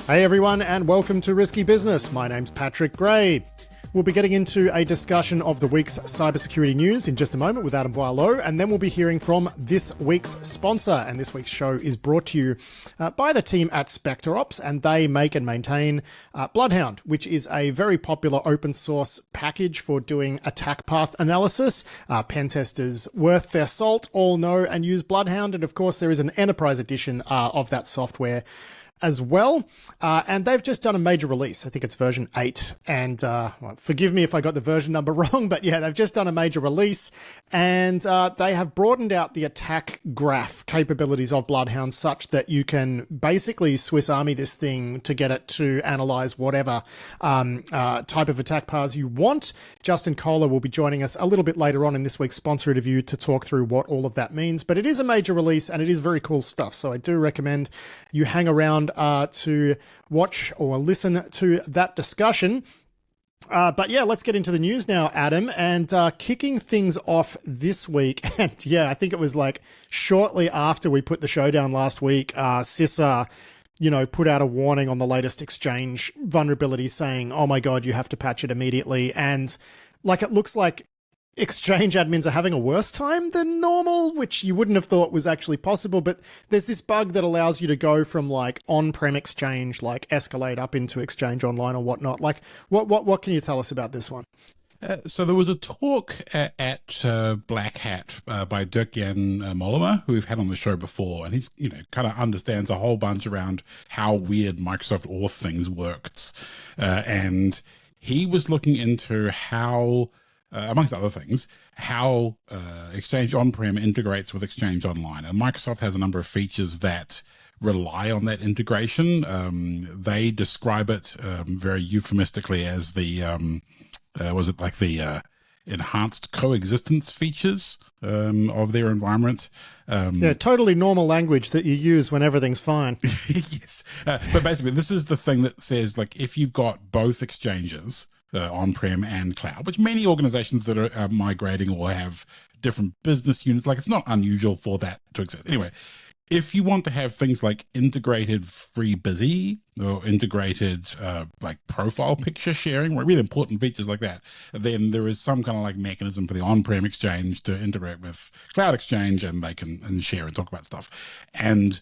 Hey everyone, and welcome to Risky Business. My name's Patrick Gray. We'll be getting into a discussion of the week's cybersecurity news in just a moment with Adam Boileau, and then we'll be hearing from this week's sponsor. And this week's show is brought to you by the team at SpectreOps, and they make and maintain Bloodhound, which is a very popular open source package for doing attack path analysis. Pen testers worth their salt all know and use Bloodhound, and of course there is an enterprise edition of that software as well. And they've just done a major release. I think it's version 8. And well, forgive me if I got the version number wrong, but yeah, they've just done a major release. And they have broadened out the attack graph capabilities of Bloodhound such that you can basically Swiss Army this thing to get it to analyze whatever type of attack paths you want. Justin Kohler will be joining us a little bit later on in this week's sponsor interview to talk through what all of that means. But it is a major release and it is very cool stuff. So I do recommend you hang around to watch or listen to that discussion. But yeah, let's get into the news now, Adam, and kicking things off this week. And yeah, I think it was like shortly after we put the show down last week, CISA, put out a warning on the latest Exchange vulnerability saying, oh my God, you have to patch it immediately. And like, it looks like Exchange admins are having a worse time than normal, which you wouldn't have thought was actually possible. But there's this bug that allows you to go from like on-prem Exchange, like escalate up into Exchange Online or whatnot. Like, what can you tell us about this one? So there was a talk at Black Hat by Dirk-Jan Mollema, who we've had on the show before, and he's kind of understands a whole bunch around how weird Microsoft Auth things worked, and he was looking into how, amongst other things, how Exchange on-prem integrates with Exchange Online. And Microsoft has a number of features that rely on that integration. They describe it very euphemistically as the, enhanced coexistence features of their environment. Yeah, totally normal language that you use when everything's fine. Yes. But basically, this is the thing that says, like, if you've got both exchanges, on-prem and cloud, which many organizations that are migrating or have different business units, like, it's not unusual for that to exist. Anyway, if you want to have things like integrated FreeBSD or integrated like profile picture sharing, or really important features like that, then there is some kind of like mechanism for the on-prem exchange to integrate with cloud exchange, and they can share and talk about stuff. And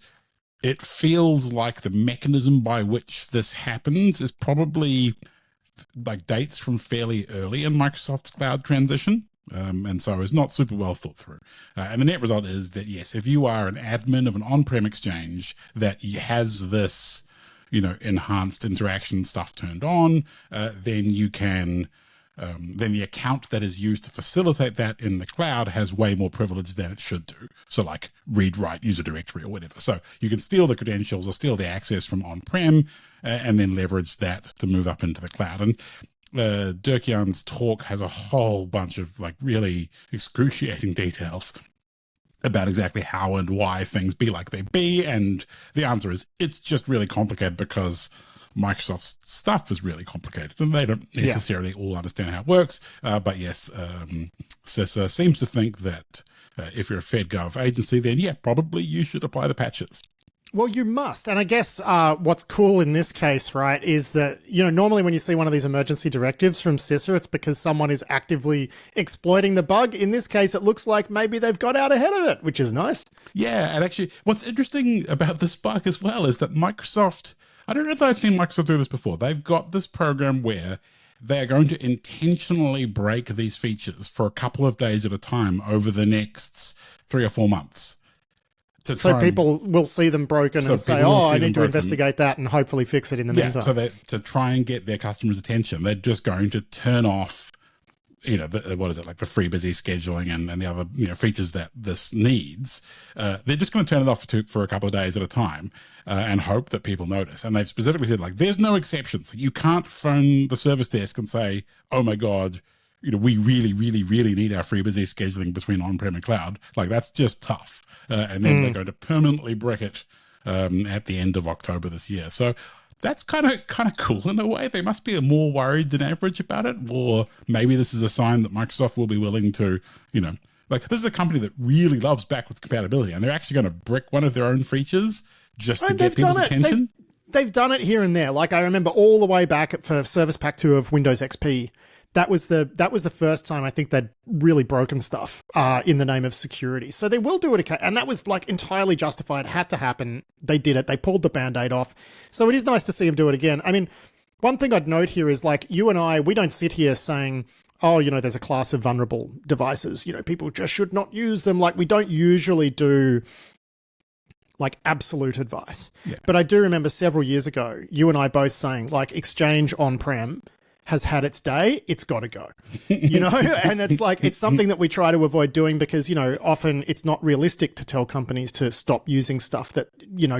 it feels like the mechanism by which this happens is probably like dates from fairly early in Microsoft's cloud transition. And so it's not super well thought through. And the net result is that, yes, if you are an admin of an on-prem exchange that has this, enhanced interaction stuff turned on, then you can, then the account that is used to facilitate that in the cloud has way more privilege than it should do. So like read, write, user directory or whatever. So you can steal the credentials or steal the access from on-prem and then leverage that to move up into the cloud. And Dirk-Jan's talk has a whole bunch of like really excruciating details about exactly how and why things be like they be. And the answer is it's just really complicated because Microsoft's stuff is really complicated and they don't necessarily all understand how it works. But yes, CISA seems to think that if you're a FedGov agency, then yeah, probably you should apply the patches. Well, you must. And I guess what's cool in this case, right, is that, normally when you see one of these emergency directives from CISA, it's because someone is actively exploiting the bug. In this case, it looks like maybe they've got out ahead of it, which is nice. Yeah, and actually, what's interesting about this bug as well is that Microsoft, I don't know if I've seen Microsoft do this before. They've got this program where they're going to intentionally break these features for a couple of days at a time over the next 3 or 4 months. So people will see them broken and say, oh, I need to investigate that and hopefully fix it in the meantime. So that to try and get their customers' attention, they're just going to turn off, like the FreeBSD scheduling and the other, features that this needs. They're just going to turn it off for a couple of days at a time and hope that people notice. And they've specifically said, like, there's no exceptions. You can't phone the service desk and say, oh my God, we really, really, really need our FreeBSD scheduling between on-prem and cloud. Like, that's just tough. And then they're going to permanently brick it at the end of October this year. So that's kind of cool in a way. They must be more worried than average about it, or maybe this is a sign that Microsoft will be willing to, like, this is a company that really loves backwards compatibility, and they're actually going to brick one of their own features just to get people's attention. They've done it here and there. Like I remember all the way back for Service Pack 2 of Windows XP, that was the first time I think they'd really broken stuff in the name of security. So they will do it, and that was like entirely justified. It had to happen. They did it. They pulled the Band-Aid off. So it is nice to see them do it again. I mean, one thing I'd note here is like you and I, we don't sit here saying, oh, there's a class of vulnerable devices. People just should not use them. Like we don't usually do like absolute advice. Yeah. But I do remember several years ago, you and I both saying like Exchange on-prem has had its day, it's got to go, and it's like, it's something that we try to avoid doing because, often it's not realistic to tell companies to stop using stuff that,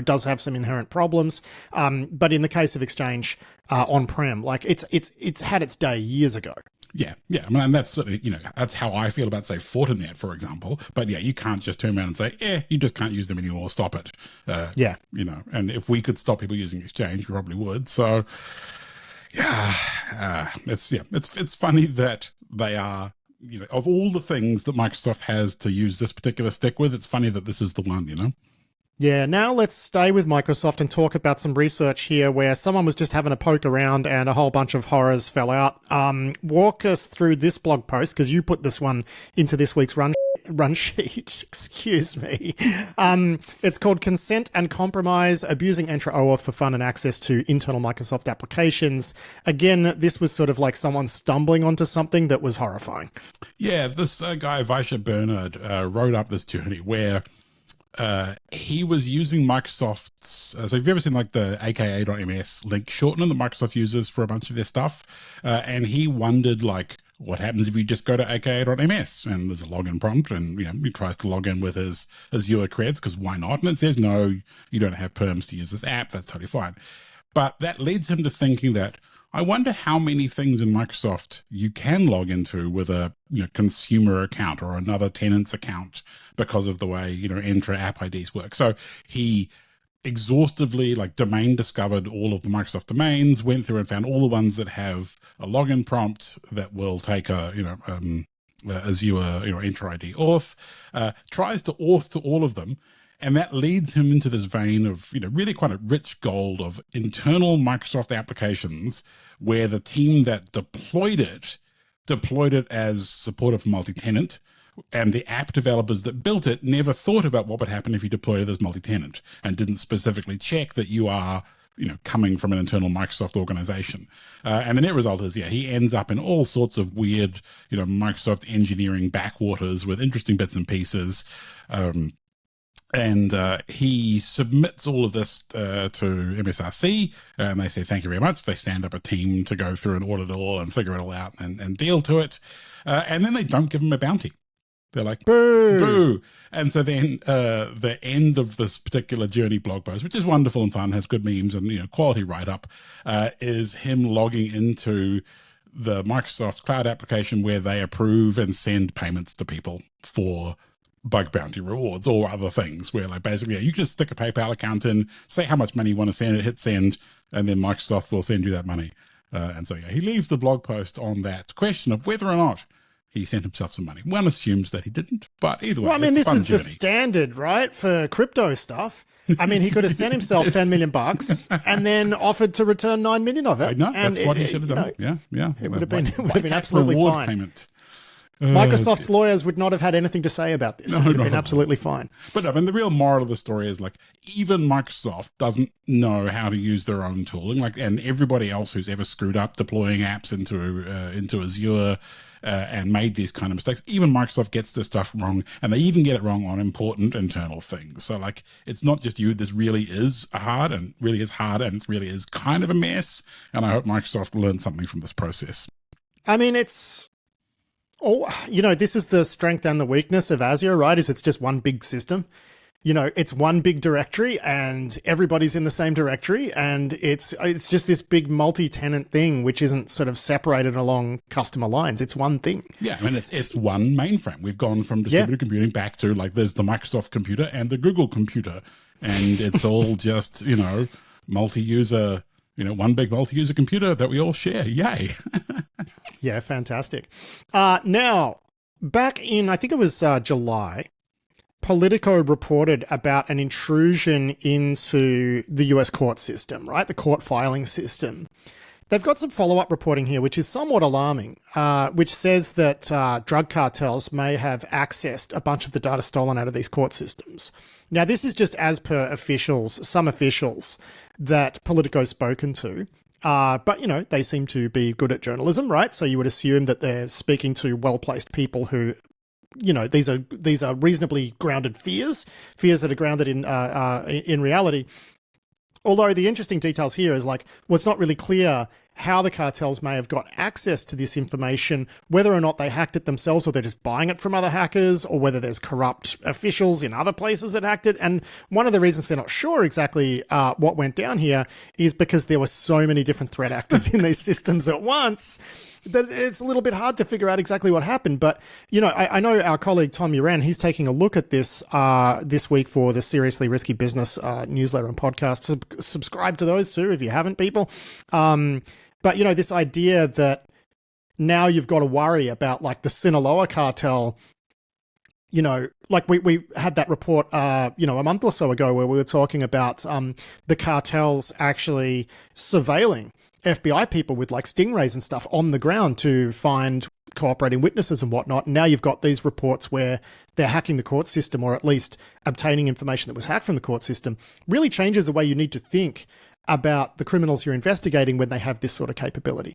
does have some inherent problems. But in the case of Exchange on-prem, like it's had its day years ago. Yeah. I mean, and that's sort of, that's how I feel about, say, Fortinet, for example. But yeah, you can't just turn around and say, you just can't use them anymore, stop it. And if we could stop people using Exchange, we probably would. So it's funny that they are, of all the things that Microsoft has to use this particular stick with, it's funny that this is the one, Yeah, now let's stay with Microsoft and talk about some research here where someone was just having a poke around and a whole bunch of horrors fell out. Walk us through this blog post, because you put this one into this week's run sheet. Excuse me. It's called Consent and Compromise, Abusing Entra-authed for Fun and Access to Internal Microsoft Applications. Again, this was sort of like someone stumbling onto something that was horrifying. Yeah, this guy, Vaisha Bernard, wrote up this journey where he was using Microsoft's, so if you've ever seen like the aka.ms link shortener that Microsoft uses for a bunch of their stuff, and he wondered like, what happens if you just go to aka.ms and there's a login prompt and, he tries to log in with his Azure creds, because why not? And it says, no, you don't have perms to use this app. That's totally fine. But that leads him to thinking that, I wonder how many things in Microsoft you can log into with a consumer account or another tenant's account because of the way, Entra app IDs work. So he exhaustively domain discovered all of the Microsoft domains, went through and found all the ones that have a login prompt that will take a, Azure, Entra ID auth, tries to auth to all of them. And that leads him into this vein of, really quite a rich gold of internal Microsoft applications where the team that deployed it as supportive for multi-tenant, and the app developers that built it never thought about what would happen if you deployed it as multi-tenant and didn't specifically check that you are, coming from an internal Microsoft organization. And the net result is, he ends up in all sorts of weird, Microsoft engineering backwaters with interesting bits and pieces. And he submits all of this to MSRC, and they say, thank you very much. They stand up a team to go through and audit it all and figure it all out and deal to it. And then they don't give him a bounty. They're like, boo, boo. And so then the end of this particular journey blog post, which is wonderful and fun, has good memes and quality write-up, is him logging into the Microsoft cloud application where they approve and send payments to people for bug bounty rewards or other things, where basically you just stick a PayPal account in, say how much money you want to send, hit send, and then Microsoft will send you that money. And so he leaves the blog post on that question of whether or not he sent himself some money. One assumes that he didn't, but either way, this is the standard, right, for crypto stuff. I mean, he could have sent himself $10 million and then offered to return 9 million of it. I know, that's what he should have done. Yeah. It would have been absolutely fine. Payment. Microsoft's lawyers would not have had anything to say about this. It would have been absolutely fine. But I mean, the real moral of the story is even Microsoft doesn't know how to use their own tooling. And everybody else who's ever screwed up deploying apps into Azure and made these kind of mistakes, even Microsoft gets this stuff wrong, and they even get it wrong on important internal things. So it's not just you. This really is hard, and it really is kind of a mess. And I hope Microsoft will learn something from this process. I mean, this is the strength and the weakness of Azure, right? It's just one big system. It's one big directory and everybody's in the same directory, and it's just this big multi-tenant thing which isn't sort of separated along customer lines. It's one thing. Yeah, I mean, it's one mainframe. We've gone from distributed computing back to there's the Microsoft computer and the Google computer, and it's all just, multi-user, one big multi-user computer that we all share. Yay. Yeah, fantastic. Now, back in, I think it was July, Politico reported about an intrusion into the US court system, right? The court filing system. They've got some follow-up reporting here, which is somewhat alarming, which says that drug cartels may have accessed a bunch of the data stolen out of these court systems. Now, this is just as per officials, some officials that Politico's spoken to. But, you know, they seem to be good at journalism, right? So you would assume that they're speaking to well-placed people who, you know, these are reasonably grounded fears that are grounded in reality. Although the interesting details here is like, well, it's not really clear how the cartels may have got access to this information, whether or not they hacked it themselves or they're just buying it from other hackers, or whether there's corrupt officials in other places that hacked it. And one of the reasons they're not sure exactly what went down here is because there were so many different threat actors in these systems at once that it's a little bit hard to figure out exactly what happened. But, you know, I know our colleague Tom Uran, he's taking a look at this this week for the Seriously Risky Business newsletter and podcast. Subscribe to those too if you haven't, people. But, you know, this idea that now you've got to worry about like the Sinaloa cartel, you know, like we had that report, you know, a month or so ago where we were talking about the cartels actually surveilling FBI people with like stingrays and stuff on the ground to find cooperating witnesses and whatnot. Now you've got these reports where they're hacking the court system, or at least obtaining information that was hacked from the court system. Really changes the way you need to think about the criminals you're investigating when they have this sort of capability.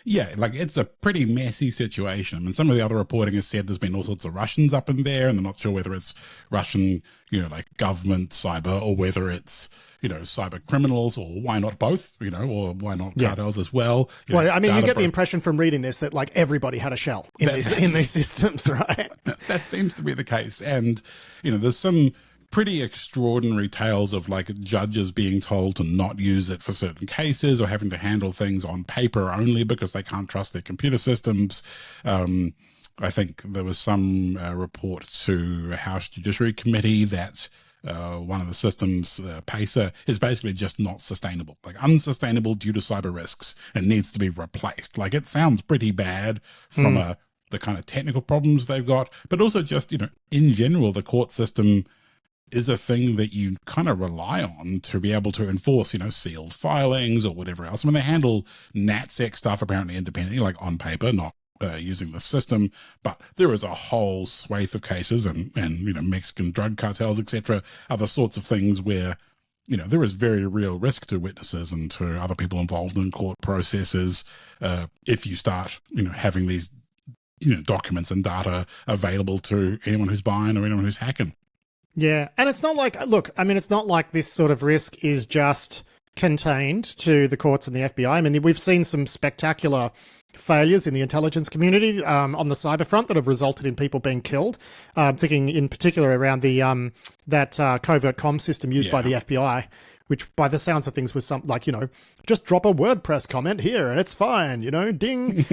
Yeah, like it's a pretty messy situation. I mean, some of the other reporting has said there's been all sorts of Russians up in there, and they're not sure whether it's Russian, you know, like government cyber, or whether it's, you know, cyber criminals, or why not both, you know, or why not cartels as well. Well, I mean, you get the impression from reading this that like everybody had a shell in these systems, right? That seems to be the case. And, you know, there's some pretty extraordinary tales of like judges being told to not use it for certain cases, or having to handle things on paper only because they can't trust their computer systems. I think there was some report to a House Judiciary Committee that one of the systems, CISA, is basically just not sustainable, like unsustainable due to cyber risks, and needs to be replaced. Like, it sounds pretty bad from the kind of technical problems they've got, but also just, you know, in general, the court system is a thing that you kind of rely on to be able to enforce, you know, sealed filings or whatever else. I mean, they handle NatSec stuff apparently independently, like on paper, not using the system, but there is a whole swathe of cases and you know, Mexican drug cartels, etc., other sorts of things where, you know, there is very real risk to witnesses and to other people involved in court processes if you start, you know, having these, you know, documents and data available to anyone who's buying or anyone who's hacking. Yeah, and it's not like, look, I mean, it's not like this sort of risk is just contained to the courts and the FBI. I mean, we've seen some spectacular failures in the intelligence community on the cyber front that have resulted in people being killed. Thinking in particular around the that covert comm system used by the FBI, which by the sounds of things was something like, you know, just drop a WordPress comment here and it's fine, you know, ding.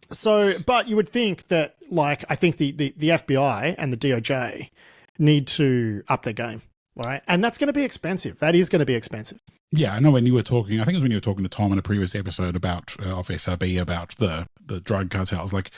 So, but you would think that, like, I think the FBI and the DOJ need to up their game, right? And that's going to be expensive. That is going to be expensive. Yeah, I know when you were talking, I think it was when you were talking to Tom in a previous episode about of SRB about the drug cartels, like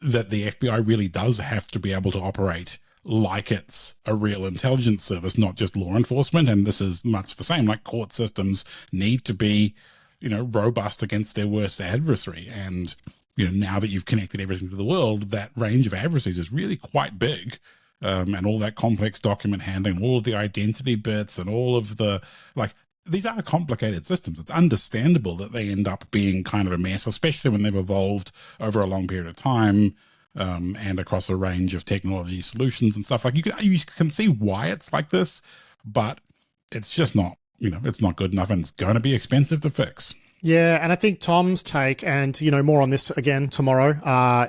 that the FBI really does have to be able to operate like it's a real intelligence service, not just law enforcement. And this is much the same, like court systems need to be, you know, robust against their worst adversary. And, you know, now that you've connected everything to the world, that range of adversaries is really quite big. And all that complex document handling, all of the identity bits and all of the, like, these are complicated systems. It's understandable that they end up being kind of a mess, especially when they've evolved over a long period of time and across a range of technology solutions and stuff. Like, you can see why it's like this, but it's just not, you know, it's not good enough, and it's going to be expensive to fix. Yeah, and I think Tom's take, and, you know, more on this again tomorrow,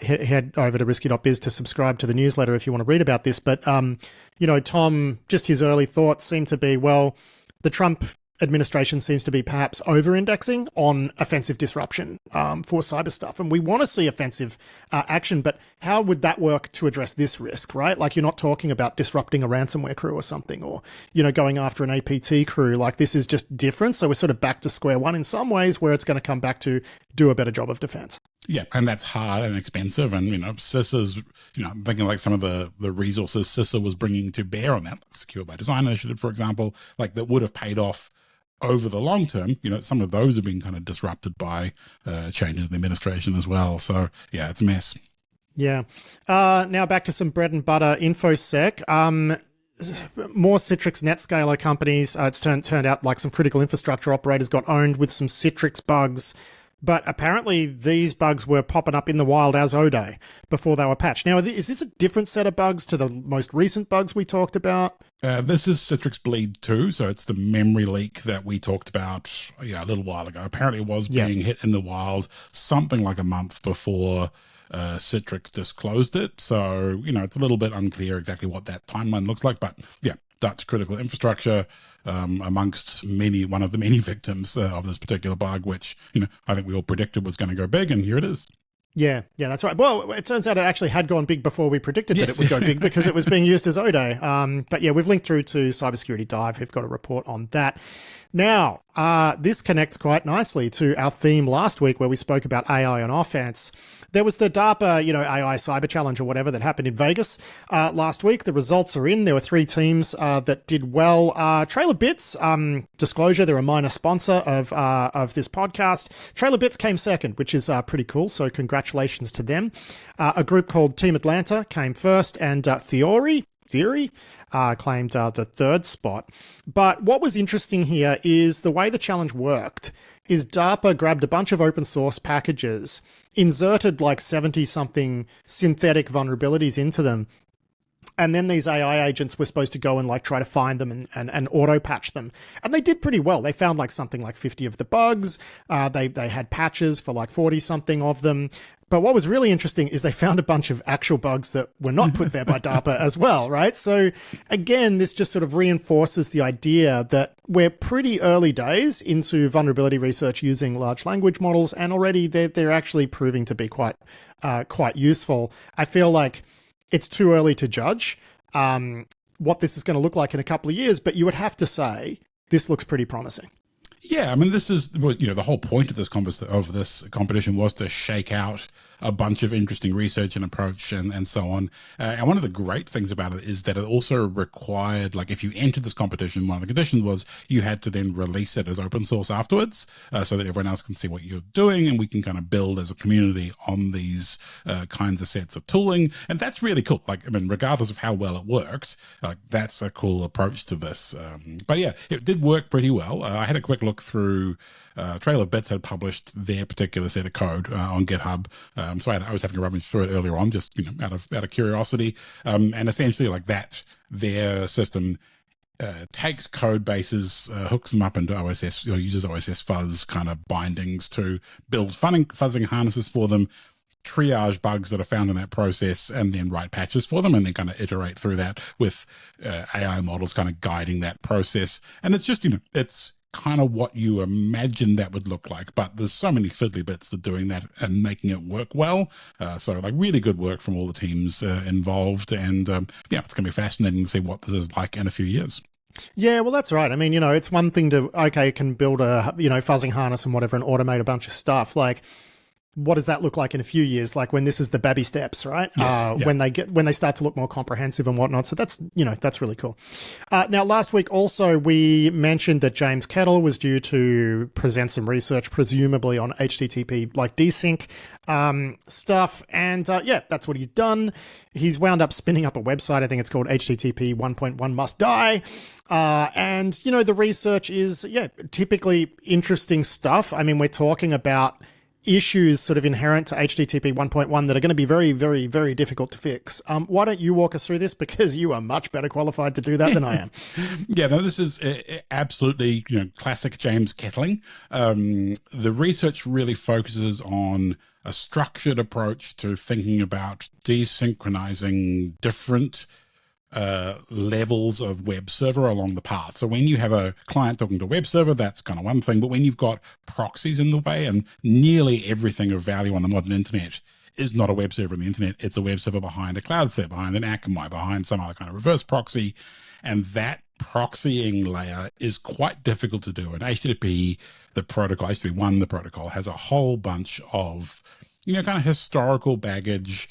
head over to risky.biz to subscribe to the newsletter if you want to read about this. But, you know, Tom, just his early thoughts seem to be, well, the Trump administration seems to be perhaps over-indexing on offensive disruption for cyber stuff. And we want to see offensive action, but how would that work to address this risk, right? Like, you're not talking about disrupting a ransomware crew or something, or, you know, going after an APT crew. Like, this is just different. So we're sort of back to square one in some ways, where it's going to come back to do a better job of defense. Yeah, and that's hard and expensive, and CISA's, I'm thinking like some of the resources CISA was bringing to bear on that, like Secure by Design initiative, for example, like that would have paid off over the long term. Some of those have been kind of disrupted by changes in the administration as well. So yeah, it's a mess. Yeah. Now back to some bread and butter infosec. More Citrix NetScaler companies. It's turned out like some critical infrastructure operators got owned with some Citrix bugs. But apparently these bugs were popping up in the wild as O-Day before they were patched. Now, is this a different set of bugs to the most recent bugs we talked about? This is Citrix Bleed 2, so it's the memory leak that we talked about a little while ago. Apparently it was being hit in the wild something like a month before Citrix disclosed it. So, it's a little bit unclear exactly what that timeline looks like. But yeah, Dutch critical infrastructure amongst one of the many victims of this particular bug, which, I think we all predicted was going to go big, and here it is. Yeah, that's right. Well, it turns out it actually had gone big before we predicted that it would go big because it was being used as O-Day. But yeah, we've linked through to Cybersecurity Dive, who've got a report on that. Now, this connects quite nicely to our theme last week where we spoke about AI on offense. There was the DARPA, AI Cyber Challenge or whatever that happened in Vegas last week. The results are in. There were 3 teams that did well. Trailer Bits, disclosure, they're a minor sponsor of this podcast. Trailer Bits came second, which is pretty cool. So congratulations to them. A group called Team Atlanta came first, and Theory claimed the 3rd spot. But what was interesting here is the way the challenge worked is DARPA grabbed a bunch of open source packages, inserted like 70-something synthetic vulnerabilities into them, and then these AI agents were supposed to go and like try to find them and auto patch them. And they did pretty well. They found like something like 50 of the bugs. They had patches for like 40 something of them. But what was really interesting is they found a bunch of actual bugs that were not put there by DARPA as well, right? So again, this just sort of reinforces the idea that we're pretty early days into vulnerability research using large language models, and already they're actually proving to be quite useful. I feel like it's too early to judge what this is going to look like in a couple of years, but you would have to say this looks pretty promising. Yeah, I mean, this is, the whole point of this competition was to shake out a bunch of interesting research and approach and so on. And one of the great things about it is that it also required, like, if you entered this competition, one of the conditions was you had to then release it as open source afterwards, so that everyone else can see what you're doing, and we can kind of build as a community on these kinds of sets of tooling. And that's really cool. Like, I mean, regardless of how well it works, that's a cool approach to this. But yeah, it did work pretty well. I had a quick look through. Trailer Bits had published their particular set of code on GitHub, so I was having to rummage through it earlier on, just out of curiosity, and essentially like that, their system takes code bases, hooks them up into OSS, uses OSS fuzz kind of bindings to build fuzzing harnesses for them, triage bugs that are found in that process, and then write patches for them, and then kind of iterate through that with AI models kind of guiding that process. And it's just, it's kind of what you imagine that would look like, but there's so many fiddly bits to doing that and making it work well. So like really good work from all the teams involved, and yeah, it's going to be fascinating to see what this is like in a few years. Yeah, well, that's right. I mean, it's one thing to, okay, can build a, fuzzing harness and whatever and automate a bunch of stuff. Like, what does that look like in a few years? Like when this is the baby steps, right? Yes, yeah. When they start to look more comprehensive and whatnot. So that's, that's really cool. Now, last week also, we mentioned that James Kettle was due to present some research, presumably on HTTP, like desync stuff. And yeah, that's what he's done. He's wound up spinning up a website. I think it's called HTTP 1.1 must die. And, the research is, typically interesting stuff. I mean, we're talking about issues sort of inherent to HTTP 1.1 that are going to be very, very, very difficult to fix. Why don't you walk us through this, because you are much better qualified to do that than I am. Yeah, no, this is absolutely classic James Kettling. The research really focuses on a structured approach to thinking about desynchronizing different levels of web server along the path. So when you have a client talking to a web server, that's kind of one thing, but when you've got proxies in the way, and nearly everything of value on the modern internet is not a web server on the internet, it's a web server behind a Cloudflare, behind an Akamai, behind some other kind of reverse proxy, and that proxying layer is quite difficult to do. And HTTP, the protocol, HTTP1, the protocol, has a whole bunch of kind of historical baggage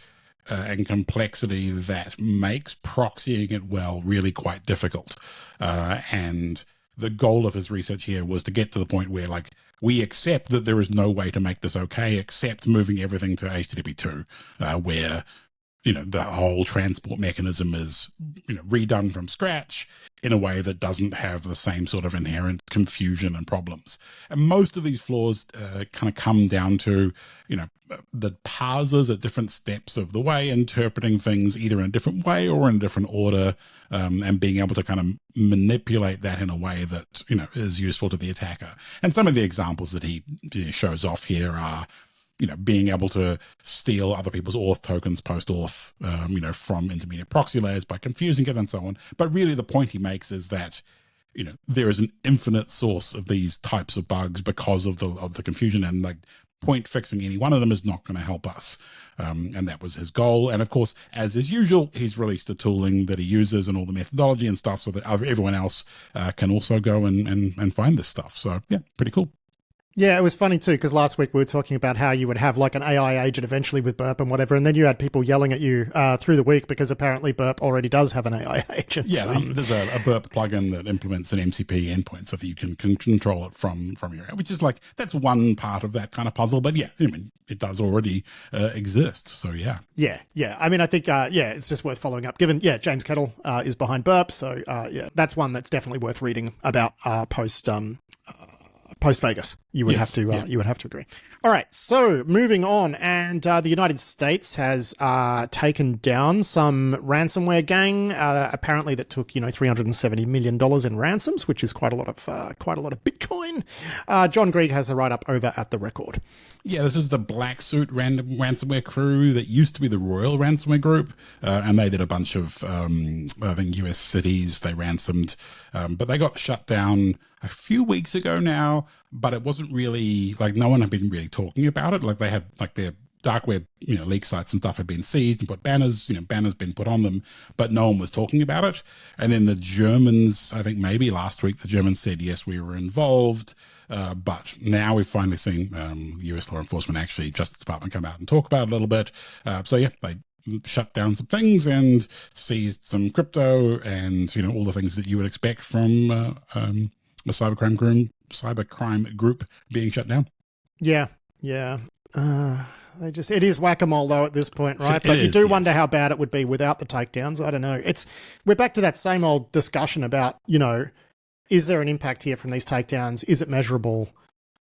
and complexity that makes proxying it well really quite difficult. And the goal of his research here was to get to the point where, like, we accept that there is no way to make this okay except moving everything to HTTP 2, where the whole transport mechanism is, redone from scratch in a way that doesn't have the same sort of inherent confusion and problems. And most of these flaws kind of come down to, the parsers at different steps of the way, interpreting things either in a different way or in a different order, and being able to kind of manipulate that in a way that, is useful to the attacker. And some of the examples that he shows off here are, being able to steal other people's auth tokens post-auth, from intermediate proxy layers by confusing it and so on. But really the point he makes is that, there is an infinite source of these types of bugs because of the confusion, and like point fixing any one of them is not going to help us. And that was his goal. And of course, as is usual, he's released the tooling that he uses and all the methodology and stuff so that everyone else can also go and find this stuff. So yeah, pretty cool. Yeah, it was funny too, because last week we were talking about how you would have like an AI agent eventually with Burp and whatever, and then you had people yelling at you through the week because apparently Burp already does have an AI agent. Yeah, there's a Burp plugin that implements an MCP endpoint so that you can control it from your, which is like, that's one part of that kind of puzzle. But yeah, I mean, it does already exist. So yeah. Yeah. I mean, I think, it's just worth following up, given, James Kettle is behind Burp. So that's one that's definitely worth reading about post Vegas. You would have to agree. All right, so moving on, and the United States has taken down some ransomware gang, apparently that took $370 million in ransoms, which is quite a lot of Bitcoin. John Grieg has a write up over at The Record. Yeah, this is the Black Suit ransomware crew that used to be the Royal Ransomware Group, and they did a bunch of I think US cities they ransomed, but they got shut down a few weeks ago now. But it wasn't really, like, no one had been really talking about it. Like, they had, like, their dark web, leak sites and stuff had been seized and put banners, banners been put on them, but no one was talking about it. And then the Germans, I think maybe last week, the Germans said, yes, we were involved. But now we've finally seen US law enforcement, actually, Justice Department, come out and talk about it a little bit. So yeah, they shut down some things and seized some crypto and, all the things that you would expect from a cybercrime group being shut down. Yeah. It is whack-a-mole though at this point, right? But you do wonder how bad it would be without the takedowns. I don't know. We're back to that same old discussion about, is there an impact here from these takedowns? Is it measurable?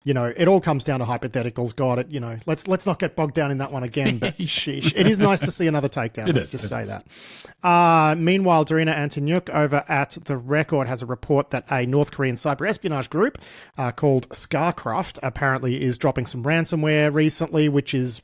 It all comes down to hypotheticals. Got it. Let's not get bogged down in that one again. But sheesh, it is nice to see another takedown. Let's just say that. Meanwhile, Darina Antonyuk over at The Record has a report that a North Korean cyber espionage group called Scarcraft apparently is dropping some ransomware recently, which is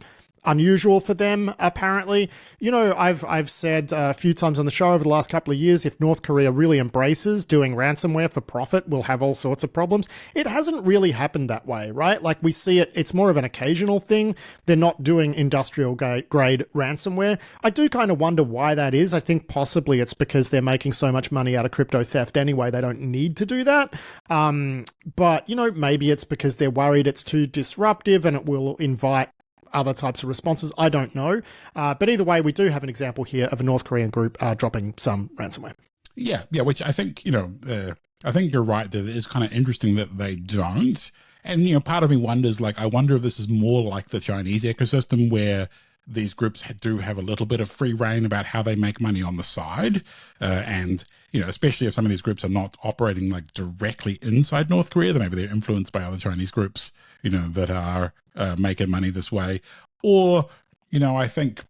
unusual for them, apparently. I've said a few times on the show over the last couple of years, if North Korea really embraces doing ransomware for profit, we'll have all sorts of problems. It hasn't really happened that way, right? Like, we see it's more of an occasional thing. They're not doing industrial grade ransomware. I do kind of wonder why that is. I think possibly it's because they're making so much money out of crypto theft anyway, they don't need to do that. But maybe it's because they're worried it's too disruptive and it will invite other types of responses. I don't know. But either way, we do have an example here of a North Korean group dropping some ransomware. Yeah, which I think, I think you're right that it is kind of interesting that they don't. And, part of me wonders, I wonder if this is more like the Chinese ecosystem where these groups do have a little bit of free reign about how they make money on the side. And, especially if some of these groups are not operating directly inside North Korea, then maybe they're influenced by other Chinese groups, that are making money this way. Or, I think,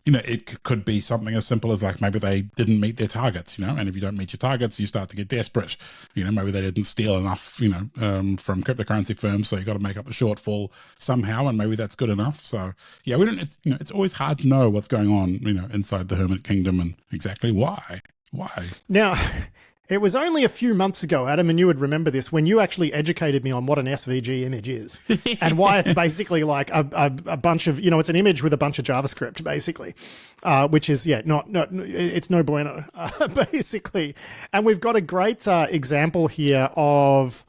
it could be something as simple as maybe they didn't meet their targets, and if you don't meet your targets, you start to get desperate. Maybe they didn't steal enough, from cryptocurrency firms, so you got to make up the shortfall somehow, and maybe that's good enough. So yeah, we don't. It's always hard to know what's going on, inside the Hermit Kingdom and exactly why. Now, it was only a few months ago, Adam, and you would remember this, when you actually educated me on what an SVG image is and why it's basically like a bunch of, it's an image with a bunch of JavaScript, basically, which is, it's no bueno, basically. And we've got a great example here of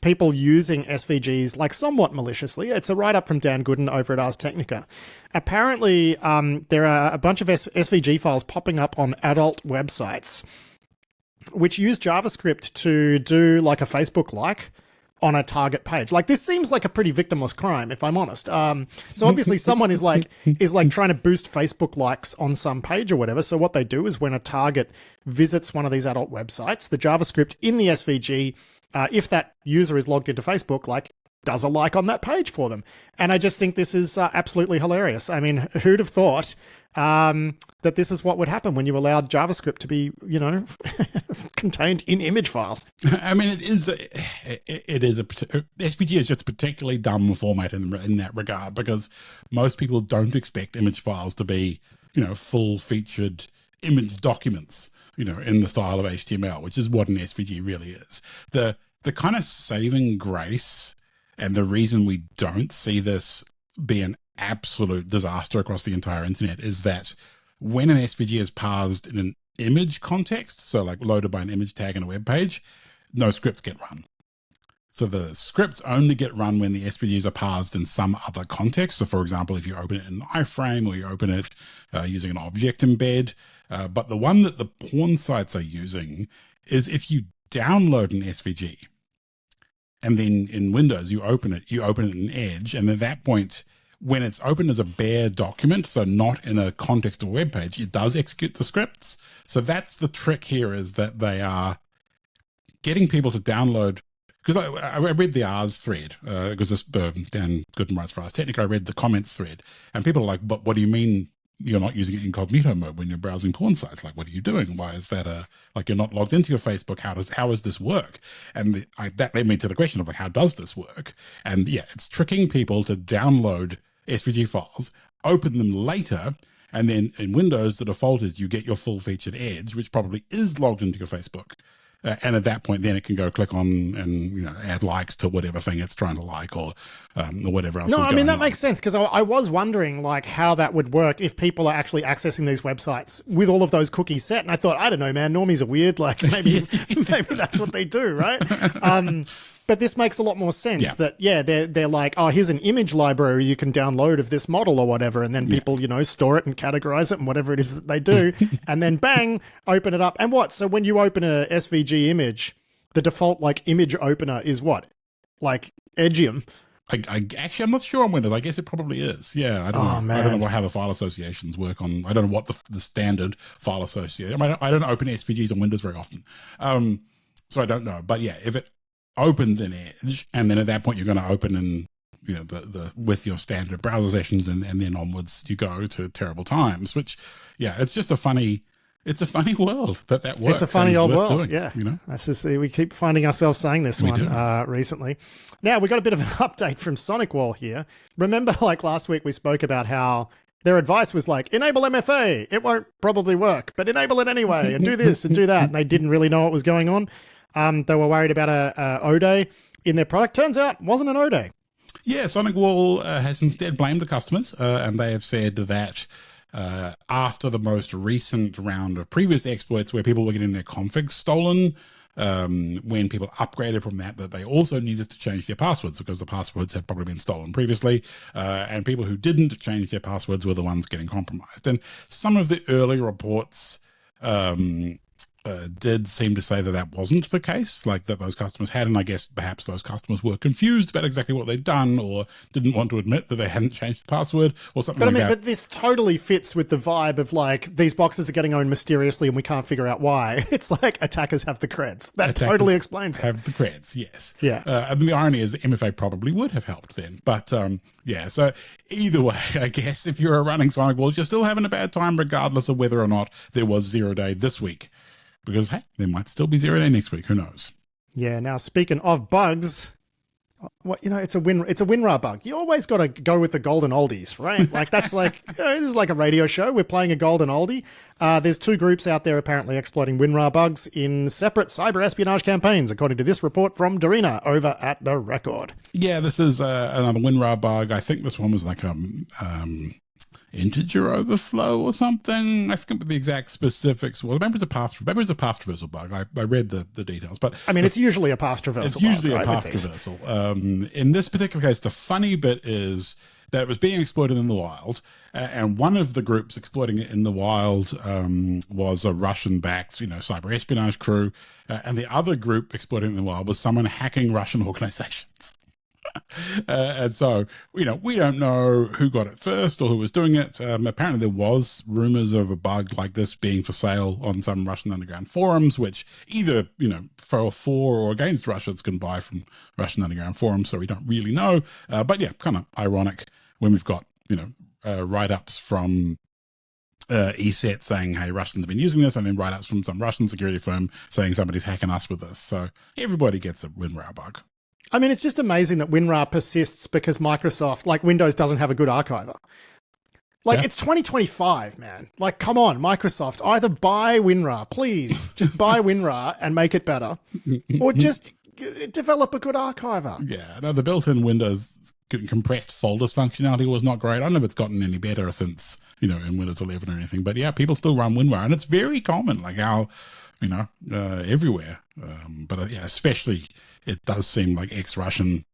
people using SVGs like somewhat maliciously. It's a write-up from Dan Gooden over at Ars Technica. Apparently, there are a bunch of SVG files popping up on adult websites which use JavaScript to do like a Facebook like on a target page. Like, this seems like a pretty victimless crime, if I'm honest. So obviously someone is like trying to boost Facebook likes on some page or whatever. So what they do is when a target visits one of these adult websites, the JavaScript in the SVG, if that user is logged into Facebook, like, does a like on that page for them. And I just think this is absolutely hilarious. I mean, who'd have thought that this is what would happen when you allowed JavaScript to be, you know, contained in image files? I mean, SVG is just a particularly dumb format in that regard, because most people don't expect image files to be, you know, full-featured image documents, you know, in the style of HTML, which is what an SVG really is. The kind of saving grace and the reason we don't see this be an absolute disaster across the entire internet is that when an SVG is parsed in an image context, so like loaded by an image tag in a web page, no scripts get run. So the scripts only get run when the SVGs are parsed in some other context. So for example, if you open it in an iframe or you open it using an object embed, but the one that the porn sites are using is if you download an SVG, and then in Windows, you open it in Edge. And at that point, when it's open as a bare document, so not in a context of a web page, it does execute the scripts. So that's the trick here, is that they are getting people to download. Because I read the Ars thread, because this Dan Gooden writes for Ars Technica. I read the comments thread, and people are like, but what do you mean you're not using incognito mode when you're browsing porn sites? Like, what are you doing? Why is that like, you're not logged into your Facebook? How does this work? And that led me to the question of like, how does this work? And yeah, it's tricking people to download SVG files, open them later, and then in Windows, the default is you get your full-featured Edge, which probably is logged into your Facebook. And at that point, then it can go click on and, you know, add likes to whatever thing it's trying to like, or whatever else. No, I mean, that makes sense, because I was wondering like how that would work if people are actually accessing these websites with all of those cookies set. And I thought, I don't know, man, normies are weird. Like maybe that's what they do, right? But this makes a lot more sense that, they're like, oh, here's an image library you can download of this model or whatever. And then people, you know, store it and categorize it and whatever it is that they do. And then bang, open it up. And what? So when you open a SVG image, the default like image opener is what? Like Edgium. Actually, I'm not sure on Windows. I guess it probably is. Yeah, I don't know. I don't know how the file associations work on. I don't know what the standard file association. I don't open SVGs on Windows very often, so I don't know. But yeah, if it opens in Edge, and then at that point you're going to open in, you know, the with your standard browser sessions, and then onwards you go to terrible times. Which, yeah, it's just a funny world that works. It's a funny old world, doing, yeah. You know, that's just, we keep finding ourselves saying this recently. Now we got a bit of an update from SonicWall here. Remember, like last week we spoke about how their advice was like, enable MFA. It won't probably work, but enable it anyway, and do this and do that. And they didn't really know what was going on. They were worried about a ODE in their product. Turns out, it wasn't an ODE. Yeah, SonicWall has instead blamed the customers, and they have said that after the most recent round of previous exploits where people were getting their configs stolen, when people upgraded from that they also needed to change their passwords, because the passwords had probably been stolen previously, and people who didn't change their passwords were the ones getting compromised. And some of the early reports did seem to say that wasn't the case, like that those customers had, and I guess perhaps those customers were confused about exactly what they'd done, or didn't want to admit that they hadn't changed the password or something that. But this totally fits with the vibe of like, these boxes are getting owned mysteriously and we can't figure out why. It's like attackers have the creds. That totally explains it. Have the creds, yes. Yeah. And the irony is that MFA probably would have helped then. But yeah, so either way, I guess if you're running SonicWall, you're still having a bad time regardless of whether or not there was 0 day this week. Because, hey, there might still be 0 day next week. Who knows? Yeah. Now, speaking of bugs, it's a WinRAR bug. You always got to go with the golden oldies, right? Like that's like, this is like a radio show. We're playing a golden oldie. There's 2 groups out there apparently exploiting WinRAR bugs in separate cyber espionage campaigns, according to this report from Dorina over at The Record. Yeah, this is another WinRAR bug. I think this one was like integer overflow or something. I forget what the exact specifics were. Maybe it's a path traversal bug. I read the details, but I mean, it's usually a path traversal. It's usually bug, a right, path traversal. In this particular case, the funny bit is that it was being exploited in the wild, and one of the groups exploiting it in the wild was a Russian-backed, cyber espionage crew, and the other group exploiting it in the wild was someone hacking Russian organizations. And so, we don't know who got it first or who was doing it. Apparently there was rumors of a bug like this being for sale on some Russian underground forums, which either, for or against Russians can buy from Russian underground forums. So we don't really know. But yeah, kind of ironic when we've got, write-ups from ESET saying, hey, Russians have been using this, and then write-ups from some Russian security firm saying somebody's hacking us with this. So everybody gets a WinRAR bug. I mean, it's just amazing that WinRAR persists because Microsoft, like Windows, doesn't have a good archiver. It's 2025, man. Like, come on, Microsoft, either buy WinRAR, please. Just buy WinRAR and make it better. Or just develop a good archiver. Yeah, no, the built-in Windows compressed folders functionality was not great. I don't know if it's gotten any better since, in Windows 11 or anything. But yeah, people still run WinRAR, and it's very common, like how, everywhere. But yeah, especially it does seem like ex-Russian,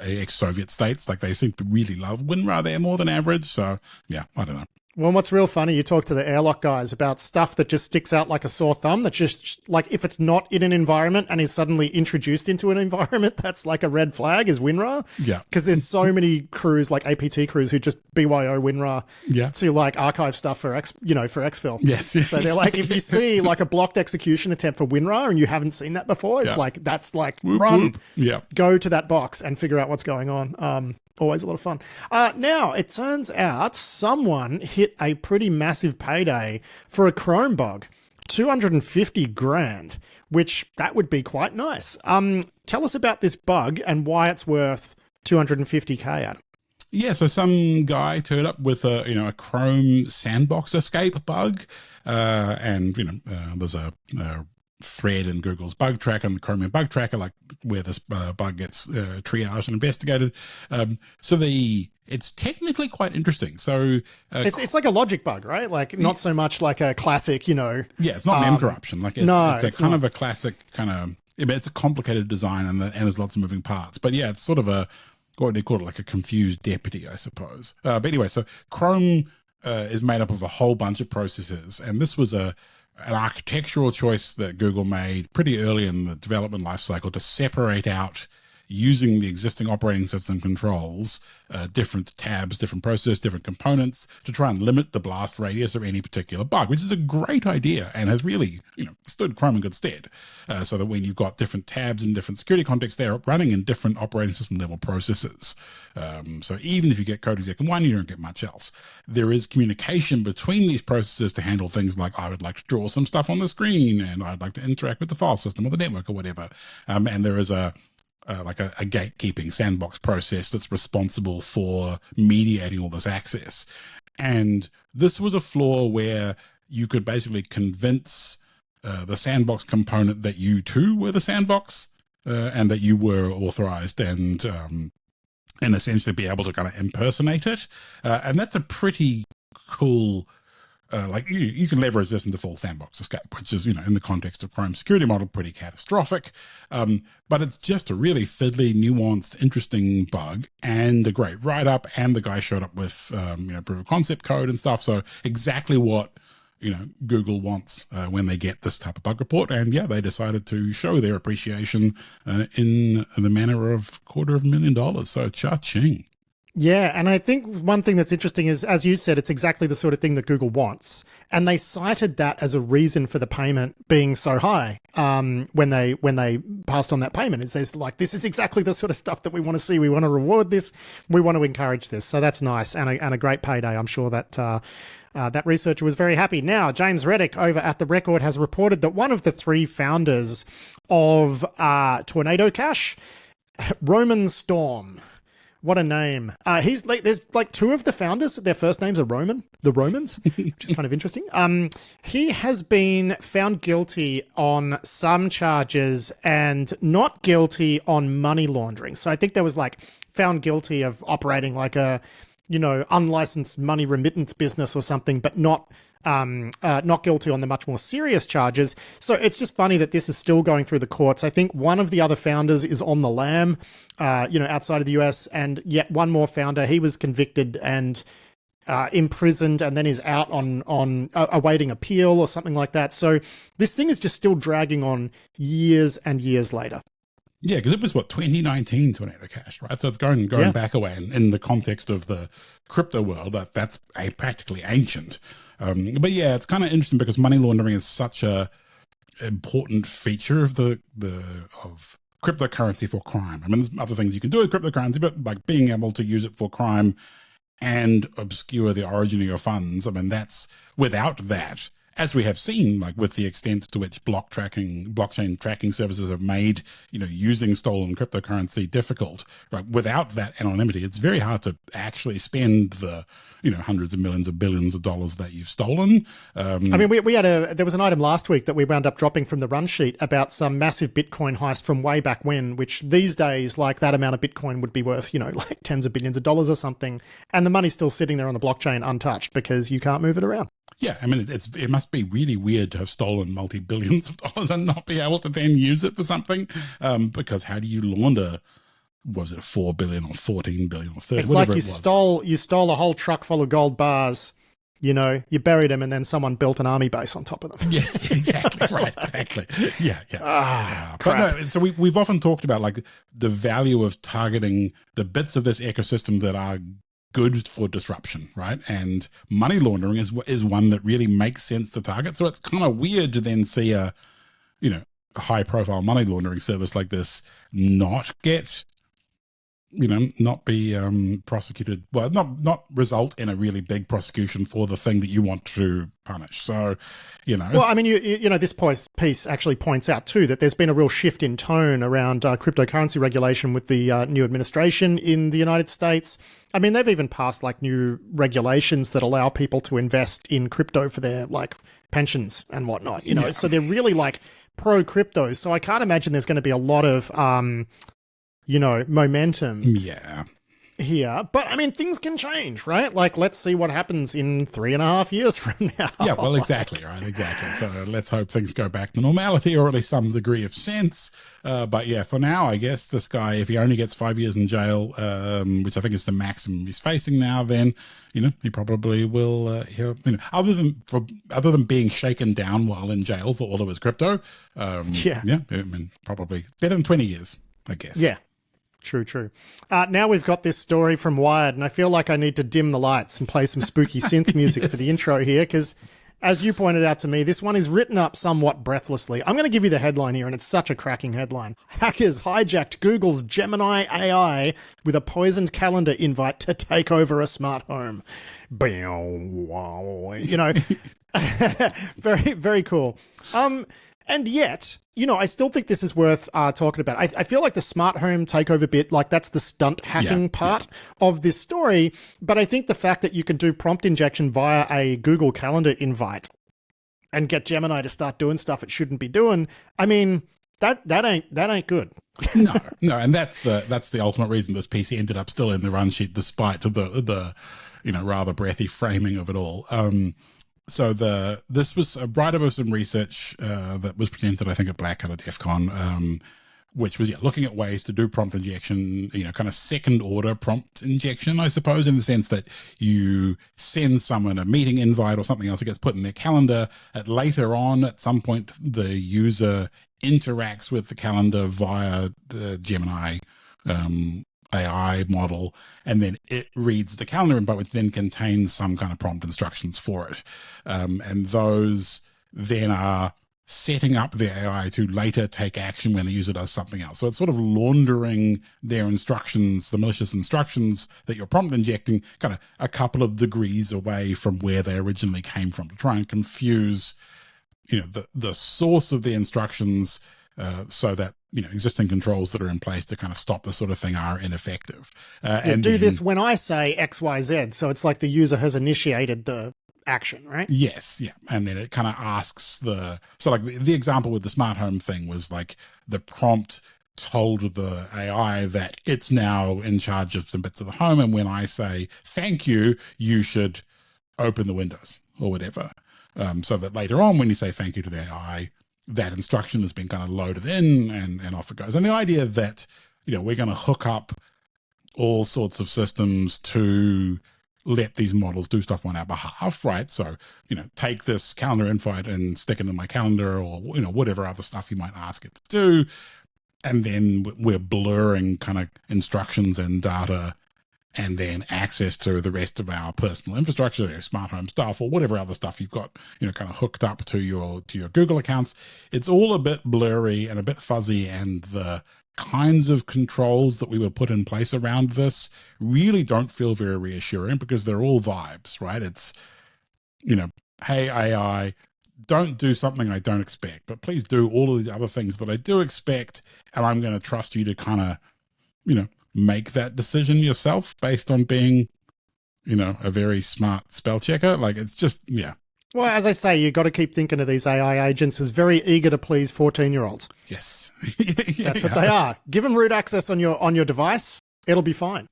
ex-Soviet states, like they seem to really love WinRAR there more than average. So yeah, I don't know. Well, what's real funny, you talk to the airlock guys about stuff that just sticks out like a sore thumb, that just, like, if it's not in an environment and is suddenly introduced into an environment, that's like a red flag, is WinRAR. Yeah. Because there's so many crews, like APT crews, who just BYO WinRAR to, like, archive stuff for exfil. Yes. So they're like, if you see, like, a blocked execution attempt for WinRAR and you haven't seen that before, it's like, that's like, run, go to that box and figure out what's going on. Always a lot of fun. Now, it turns out someone hit a pretty massive payday for a Chrome bug, 250 grand, which that would be quite nice. Tell us about this bug and why it's worth 250K, Adam. Yeah, so some guy turned up with a Chrome sandbox escape bug, and there's a thread in Google's bug tracker and the Chromium bug tracker, like where this bug gets triaged and investigated. It's technically quite interesting. So it's like a logic bug, right? Like not so much like a classic, Yeah, it's not mem corruption. Like it's kind of a classic kind of. It's a complicated design and there's lots of moving parts. But yeah, it's sort of what they call it, like a confused deputy, I suppose. But anyway, so Chrome is made up of a whole bunch of processes, and this was an architectural choice that Google made pretty early in the development lifecycle to separate out, using the existing operating system controls, different tabs, different processes, different components, to try and limit the blast radius of any particular bug, which is a great idea and has really, stood Chrome in good stead. So that when you've got different tabs in different security contexts, they're running in different operating system level processes. So even if you get code exec in one, you don't get much else. There is communication between these processes to handle things like, I would like to draw some stuff on the screen, and I'd like to interact with the file system or the network or whatever. And there is a gatekeeping sandbox process that's responsible for mediating all this access. And this was a flaw where you could basically convince the sandbox component that you too were the sandbox, and that you were authorized and essentially be able to kind of impersonate it. And that's a pretty cool, you can leverage this into full sandbox escape, which is, in the context of Chrome security model, pretty catastrophic. But it's just a really fiddly, nuanced, interesting bug and a great write-up. And the guy showed up with, proof of concept code and stuff. So exactly what, Google wants when they get this type of bug report. And yeah, they decided to show their appreciation in the manner of $250,000. So cha-ching. Yeah, and I think one thing that's interesting is, as you said, it's exactly the sort of thing that Google wants. And they cited that as a reason for the payment being so high when they passed on that payment. It says, like, this is exactly the sort of stuff that we want to see. We want to reward this. We want to encourage this. So that's nice and a great payday. I'm sure that that researcher was very happy. Now, James Reddick over at The Record has reported that one of the three founders of Tornado Cash, Roman Storm, what a name. He's like, there's like two of the founders, their first names are Roman, the Romans, which is kind of interesting. He has been found guilty on some charges and not guilty on money laundering. So I think there was like found guilty of operating like a unlicensed money remittance business or something, but not guilty on the much more serious charges. So it's just funny that this is still going through the courts. I think one of the other founders is on the lam, outside of the US, and yet one more founder, he was convicted and imprisoned and then is out on awaiting appeal or something like that. So this thing is just still dragging on years and years later. Yeah, because it was 2019 to enable cash, right? So it's going back away in the context of the crypto world. That's practically ancient. But yeah, it's kind of interesting because money laundering is such a important feature of of cryptocurrency for crime. I mean, there's other things you can do with cryptocurrency, but like being able to use it for crime and obscure the origin of your funds. I mean, that's without that, as we have seen, like with the extent to which blockchain tracking services have made, using stolen cryptocurrency difficult, right? Without that anonymity, it's very hard to actually spend the, hundreds of millions of billions of dollars that you've stolen. I mean, there was an item last week that we wound up dropping from the run sheet about some massive Bitcoin heist from way back when, which these days, like that amount of Bitcoin would be worth, like tens of billions of dollars or something. And the money's still sitting there on the blockchain untouched because you can't move it around. Yeah, I mean, it must be really weird to have stolen multi-billions of dollars and not be able to then use it for something, because how do you launder, was it 4 billion or 14 billion or 30? It's like you stole a whole truck full of gold bars, you buried them and then someone built an army base on top of them. Yes, exactly, right, exactly. Yeah. Crap. But no, so we've often talked about like the value of targeting the bits of this ecosystem that are good for disruption, right? And money laundering is one that really makes sense to target. So it's kind of weird to then see a high profile money laundering service like this not get, not be prosecuted. Well, not result in a really big prosecution for the thing that you want to punish. So, well, I mean, this piece actually points out too that there's been a real shift in tone around cryptocurrency regulation with the new administration in the United States. I mean, they've even passed like new regulations that allow people to invest in crypto for their like pensions and whatnot. So they're really like pro crypto. So I can't imagine there's going to be a lot of momentum. Yeah. Here, but I mean, things can change, right? Like, let's see what happens in 3.5 years from now. Yeah, well, exactly, right, exactly. So let's hope things go back to normality, or at least some degree of sense. But yeah, for now, I guess this guy, if he only gets 5 years in jail, which I think is the maximum he's facing now, then he probably will. Other than being shaken down while in jail for all of his crypto, I mean, probably it's better than 20 years, I guess. Yeah. True. Now we've got this story from Wired, and I feel like I need to dim the lights and play some spooky synth music for the intro here, because as you pointed out to me, this one is written up somewhat breathlessly. I'm going to give you the headline here, and it's such a cracking headline. Hackers hijacked Google's Gemini AI with a poisoned calendar invite to take over a smart home. Very, very cool. And yet, I still think this is worth talking about. I feel like the smart home takeover bit, like that's the stunt hacking part of this story. But I think the fact that you can do prompt injection via a Google Calendar invite and get Gemini to start doing stuff it shouldn't be doing, I mean, that ain't good. No, and that's the ultimate reason this piece ended up still in the run sheet, despite the rather breathy framing of it all. So this was a write-up of some research that was presented, I think, at Black Hat at DEF CON, which was looking at ways to do prompt injection, kind of second-order prompt injection, I suppose, in the sense that you send someone a meeting invite or something else that gets put in their calendar. Later on, at some point, the user interacts with the calendar via the Gemini AI model, and then it reads the calendar invite, which then contains some kind of prompt instructions for it. And those then are setting up the AI to later take action when the user does something else. So it's sort of laundering their instructions, the malicious instructions that you're prompt injecting, kind of a couple of degrees away from where they originally came from, to try and confuse, the source of the instructions, so that existing controls that are in place to kind of stop this sort of thing are ineffective. And do this when I say XYZ, so it's like the user has initiated the action, right? Yes, yeah. And then it kind of asks the example with the smart home thing was like the prompt told the AI that it's now in charge of some bits of the home. And when I say thank you, you should open the windows or whatever. So that later on, when you say thank you to the AI, that instruction has been kind of loaded in and off it goes. And the idea that, we're going to hook up all sorts of systems to let these models do stuff on our behalf, right? So, take this calendar invite and stick it in my calendar, or, whatever other stuff you might ask it to do. And then we're blurring kind of instructions and data and then access to the rest of our personal infrastructure, your smart home stuff, or whatever other stuff you've got, kind of hooked up to your Google accounts. It's all a bit blurry and a bit fuzzy, and the kinds of controls that we were put in place around this really don't feel very reassuring, because they're all vibes, right? It's, hey, AI, don't do something I don't expect, but please do all of the other things that I do expect. And I'm going to trust you to kind of, make that decision yourself based on being, a very smart spell checker. Like, it's just, yeah. Well, as I say, you've got to keep thinking of these AI agents as very eager to please 14-year-olds. Yes. That's what they are. Give them root access on your device. It'll be fine.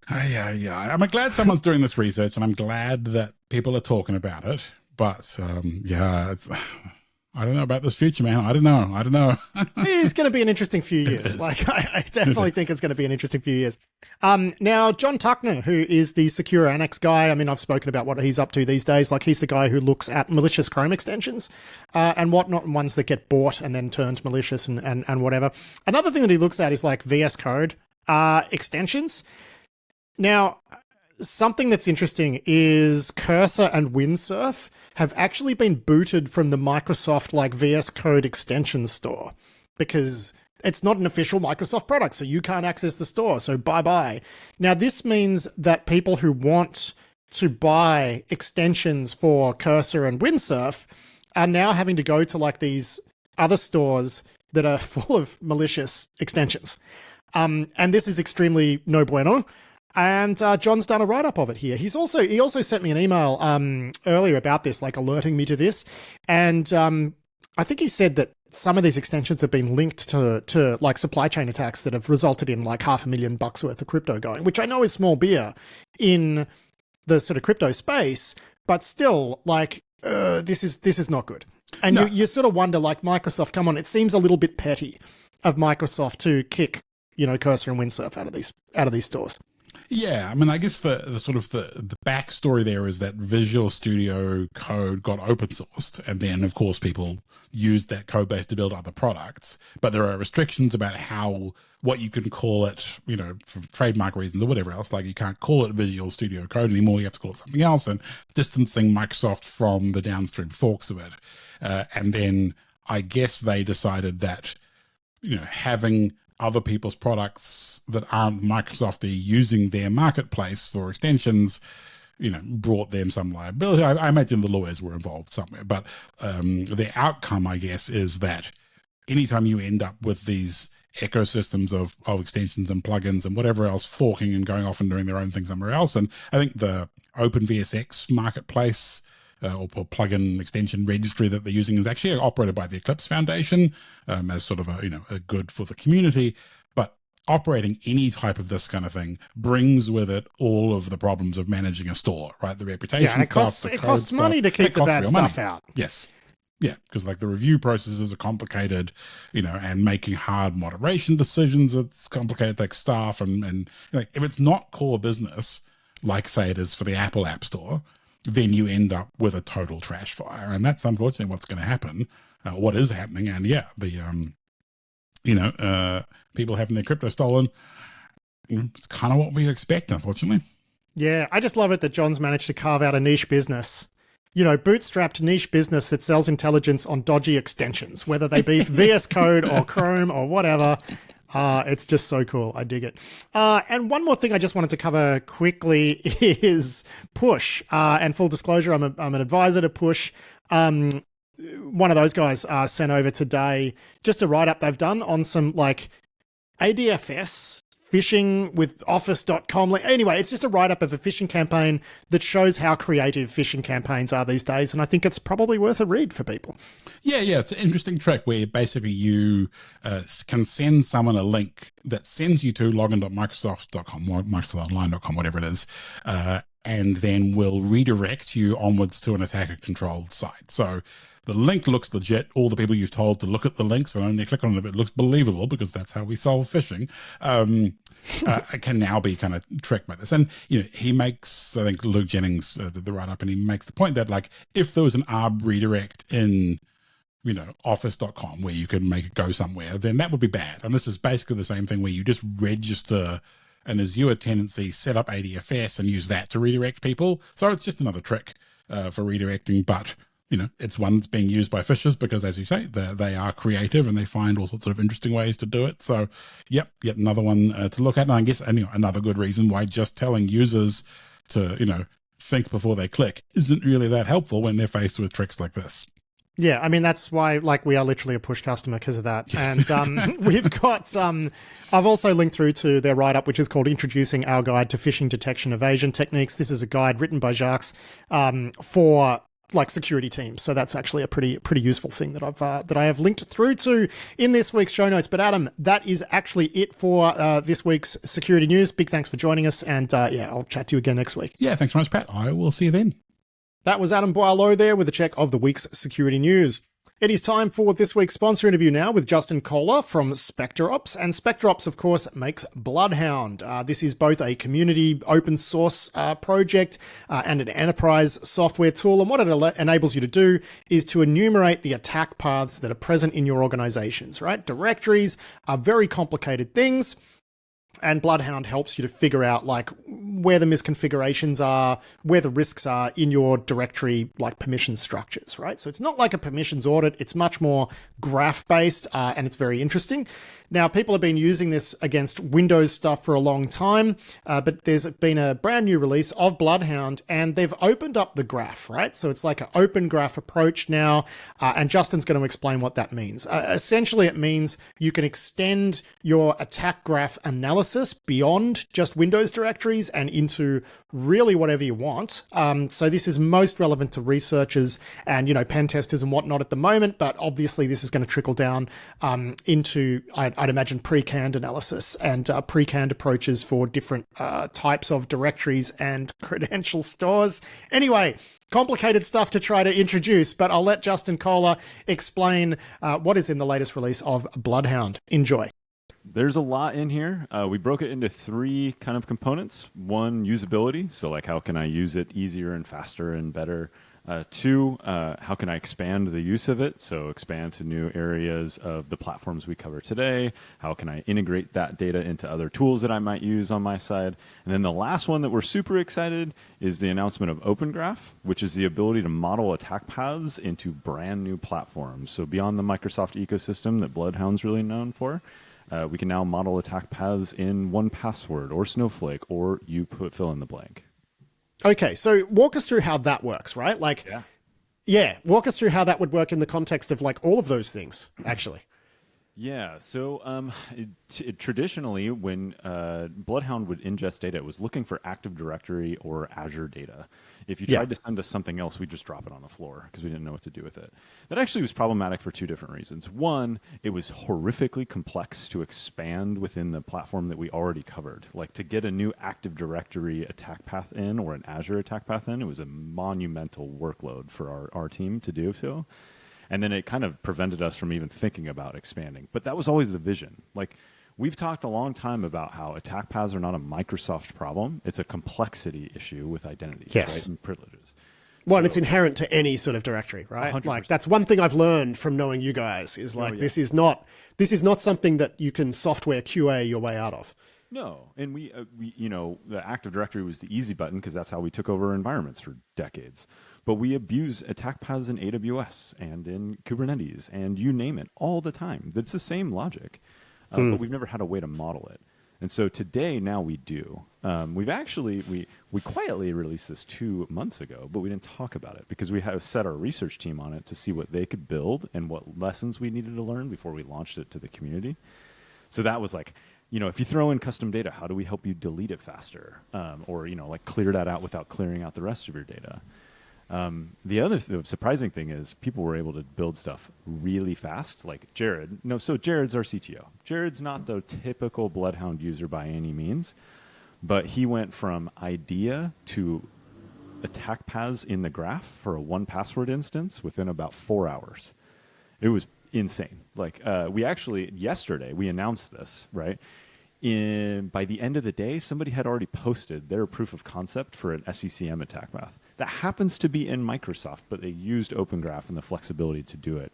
Yeah. I'm glad someone's doing this research, and I'm glad that people are talking about it. But I don't know about this future, man. I don't know. It's going to be an interesting few years. Like, I definitely think it's going to be an interesting few years. Now, John Tuckner, who is the Secure Annex guy, I mean, I've spoken about what he's up to these days. Like, he's the guy who looks at malicious Chrome extensions and whatnot, and ones that get bought and then turned malicious and whatever. Another thing that he looks at is like VS Code extensions. Now, something that's interesting is Cursor and Windsurf have actually been booted from the Microsoft VS Code extension store, because it's not an official Microsoft product, so you can't access the store, so bye-bye. Now, this means that people who want to buy extensions for Cursor and Windsurf are now having to go to these other stores that are full of malicious extensions. And this is extremely no bueno. And John's done a write-up of it here. He also sent me an email earlier about this, alerting me to this. And I think he said that some of these extensions have been linked to supply chain attacks that have resulted in $500,000 worth of crypto going, which I know is small beer in the sort of crypto space, but still, this is not good. And no. you sort of wonder, Microsoft, come on, it seems a little bit petty of Microsoft to kick, Cursor and Windsurf out of these stores. Yeah, I mean, I guess the sort of the backstory there is that Visual Studio Code got open sourced, and then of course people used that code base to build other products. But there are restrictions about what you can call it, for trademark reasons or whatever else. Like, you can't call it Visual Studio Code anymore; you have to call it something else, and distancing Microsoft from the downstream forks of it. And then I guess they decided that having other people's products that aren't Microsoft using their marketplace for extensions, brought them some liability. I imagine the lawyers were involved somewhere, but the outcome, I guess, is that anytime you end up with these ecosystems of extensions and plugins and whatever else forking and going off and doing their own thing somewhere else, and I think the OpenVSX marketplace or plugin extension registry that they're using is actually operated by the Eclipse Foundation as sort of a good for the community. But operating any type of this kind of thing brings with it all of the problems of managing a store, right? The reputation and it stuff, it costs money to keep the bad stuff out. Yes. Yeah, because the review processes are complicated, and making hard moderation decisions, it's complicated, takes staff, and if it's not core business, say it is for the Apple App Store, then you end up with a total trash fire. And that's unfortunately what's going to happen, what is happening. And yeah, the, people having their crypto stolen, it's kind of what we expect, unfortunately. Yeah, I just love it that John's managed to carve out a niche business. Bootstrapped niche business that sells intelligence on dodgy extensions, whether they be VS Code or Chrome or whatever. It's just so cool. I dig it. And one more thing I just wanted to cover quickly is Push. And full disclosure, I'm an advisor to Push. One of those guys sent over today just a write-up they've done on some ADFS phishing with office.com. Anyway, it's just a write-up of a phishing campaign that shows how creative phishing campaigns are these days, and I think it's probably worth a read for people. Yeah, it's an interesting trick where basically you can send someone a link that sends you to login.microsoft.com or microsoftonline.com, whatever it is, and then will redirect you onwards to an attacker-controlled site. So the link looks legit. All the people you've told to look at the link, so when they click on it, it looks believable because that's how we solve phishing. Can now be kind of tricked by this. And, he makes, I think Luke Jennings, the write-up, and he makes the point that, like, if there was an ARB redirect in, office.com where you could make it go somewhere, then that would be bad. And this is basically the same thing where you just register an Azure tenancy, set up ADFS, and use that to redirect people. So it's just another trick for redirecting, but it's one that's being used by phishers because, as you say, they are creative and they find all sorts of interesting ways to do it. So, yet another one to look at. And I guess another good reason why just telling users to, think before they click isn't really that helpful when they're faced with tricks like this. Yeah, I mean, that's why, we are literally a push customer because of that. Yes. And we've got, I've also linked through to their write-up, which is called Introducing Our Guide to Phishing Detection Evasion Techniques. This is a guide written by Jacques for security teams. So that's actually a pretty useful thing that I have linked through to in this week's show notes. But Adam, that is actually it for this week's security news. Big thanks for joining us. And I'll chat to you again next week. Yeah, thanks very much, Pat. I will see you then. That was Adam Boileau there with a check of the week's security news. It is time for this week's sponsor interview now with Justin Kohler from SpectreOps. And SpectreOps, of course, makes Bloodhound. This is both a community open source project and an enterprise software tool. And what it enables you to do is to enumerate the attack paths that are present in your organizations, right? Directories are very complicated things. And Bloodhound helps you to figure out where the misconfigurations are, where the risks are in your directory, permission structures, right? So it's not like a permissions audit. It's much more graph-based, and it's very interesting. Now, people have been using this against Windows stuff for a long time, but there's been a brand new release of Bloodhound, and they've opened up the graph, right? So it's like an open graph approach now, and Justin's going to explain what that means. Essentially, it means you can extend your attack graph analysis beyond just Windows directories and into really whatever you want. So this is most relevant to researchers and, pen testers and whatnot at the moment, but obviously this is going to trickle down into, I'd imagine, pre-canned analysis and pre-canned approaches for different types of directories and credential stores. Anyway, complicated stuff to try to introduce, but I'll let Justin Kohler explain what is in the latest release of Bloodhound. Enjoy. There's a lot in here. We broke it into three kind of components. One, usability. So how can I use it easier and faster and better? Two, how can I expand the use of it? So expand to new areas of the platforms we cover today. How can I integrate that data into other tools that I might use on my side? And then the last one that we're super excited is the announcement of Open Graph, which is the ability to model attack paths into brand new platforms. So beyond the Microsoft ecosystem that Bloodhound's really known for, we can now model attack paths in 1Password or Snowflake, or you fill in the blank. Okay, so walk us through how that works, right? Walk us through how that would work in the context of all of those things, actually. Yeah, so traditionally when Bloodhound would ingest data, it was looking for Active Directory or Azure data. If you tried to send us something else, we'd just drop it on the floor because we didn't know what to do with it. That actually was problematic for two different reasons. One, it was horrifically complex to expand within the platform that we already covered. To get a new Active Directory attack path in or an Azure attack path in, it was a monumental workload for our team to do so. And then it kind of prevented us from even thinking about expanding. But that was always the vision. We've talked a long time about how attack paths are not a Microsoft problem. It's a complexity issue with identities, right, and privileges. Well, it's inherent to any sort of directory, right? 100%. That's one thing I've learned from knowing you guys is this is not something that you can software QA your way out of. No, and we the Active Directory was the easy button because that's how we took over environments for decades. But we abuse attack paths in AWS and in Kubernetes and you name it all the time. It's the same logic, but we've never had a way to model it. And so today, now we do. We've actually, we quietly released this 2 months ago, but we didn't talk about it because we have set our research team on it to see what they could build and what lessons we needed to learn before we launched it to the community. So that was if you throw in custom data, how do we help you delete it faster? Or, like clear that out without clearing out the rest of your data. The surprising thing is people were able to build stuff really fast. Like Jared, so Jared's our CTO. Jared's not the typical Bloodhound user by any means, but he went from idea to attack paths in the graph for a 1Password instance within about 4 hours. It was insane. Like yesterday we announced this, right? By the end of the day, somebody had already posted their proof of concept for an SCCM attack path that happens to be in Microsoft, but they used Open Graph and the flexibility to do it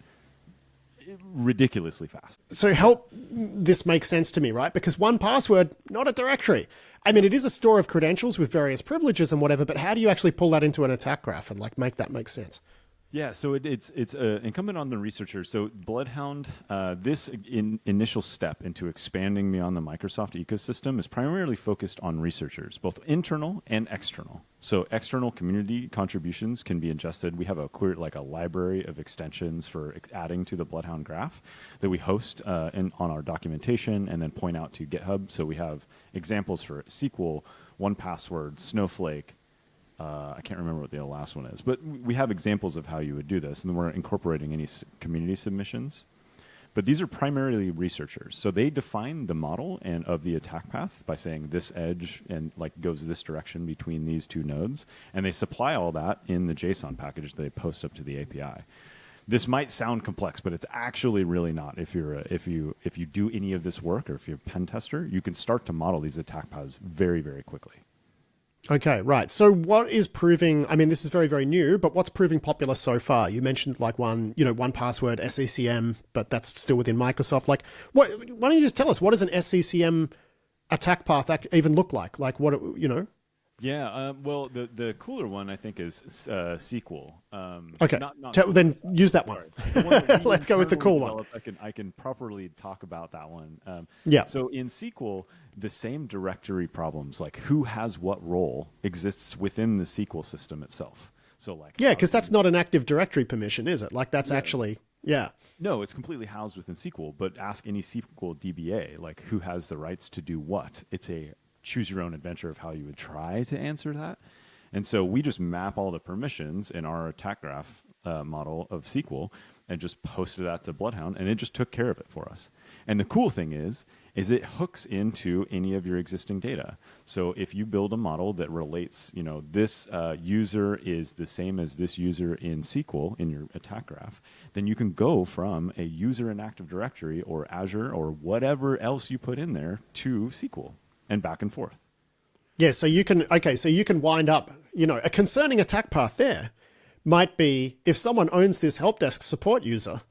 ridiculously fast. So this makes sense to me, right? Because 1Password, not a directory. I mean, it is a store of credentials with various privileges and whatever, but how do you actually pull that into an attack graph and like make that make sense? Yeah, so it's incumbent on the researchers. So Bloodhound, this initial step into expanding beyond the Microsoft ecosystem is primarily focused on researchers, both internal and external. So external community contributions can be ingested. We have a library of extensions for adding to the Bloodhound graph that we host on our documentation and then point out to GitHub. So we have examples for SQL, 1Password, Snowflake. I can't remember what the last one is, but we have examples of how you would do this, and then we're incorporating any community submissions. But these are primarily researchers, so they define the model and of the attack path by saying this edge and like goes this direction between these two nodes, and they supply all that in the JSON package that they post up to the API. This might sound complex, but it's actually really not. If you do any of this work, or if you're a pen tester, you can start to model these attack paths very, very quickly. Okay, right. So what is proving, I mean, this is very, very new, but what's proving popular so far? You mentioned like 1Password, SCCM, but that's still within Microsoft. Like, why don't you just tell us, what does an SCCM attack path even look like? Like what, Yeah, well, the cooler one, I think, is SQL. Okay, then use that one. Let's go with the cool one. I can properly talk about that one. Yeah. So in SQL, the same directory problems, like who has what role, exists within the SQL system itself. So like because that's not an active directory permission, is it? Like that's actually No, it's completely housed within SQL. But ask any SQL DBA, like who has the rights to do what. It's a choose your own adventure of how you would try to answer that. And so we just map all the permissions in our attack graph model of SQL and just posted that to Bloodhound, and it just took care of it for us. And the cool thing is it hooks into any of your existing data. So if you build a model that relates, this user is the same as this user in SQL in your attack graph, then you can go from a user in Active Directory or Azure or whatever else you put in there to SQL. And back and forth. Yeah, so you can wind up, a concerning attack path there might be if someone owns this help desk support user,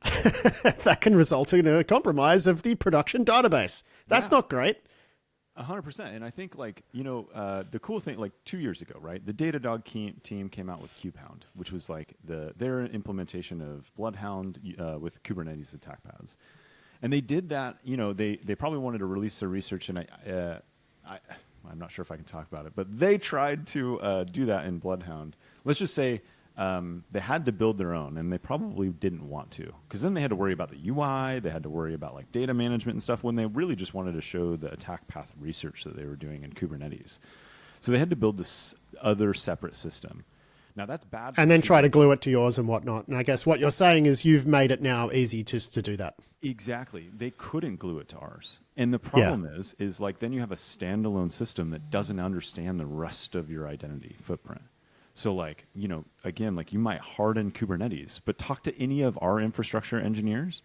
that can result in a compromise of the production database. That's not great. 100%. And I think the cool thing, like 2 years ago, right? The Datadog team came out with QPound, which was like their implementation of Bloodhound with Kubernetes attack paths. And they did that, they probably wanted to release their research, and I'm not sure if I can talk about it, but they tried to do that in Bloodhound. Let's just say they had to build their own, and they probably didn't want to, because then they had to worry about the UI, they had to worry about like data management and stuff, when they really just wanted to show the attack path research that they were doing in Kubernetes. So they had to build this other separate system. Now that's bad. And then try to glue it to yours and whatnot. And I guess what you're saying is you've made it now easy to do that. Exactly. They couldn't glue it to ours. And the problem is like then you have a standalone system that doesn't understand the rest of your identity footprint. So like, again, like you might harden Kubernetes, but talk to any of our infrastructure engineers.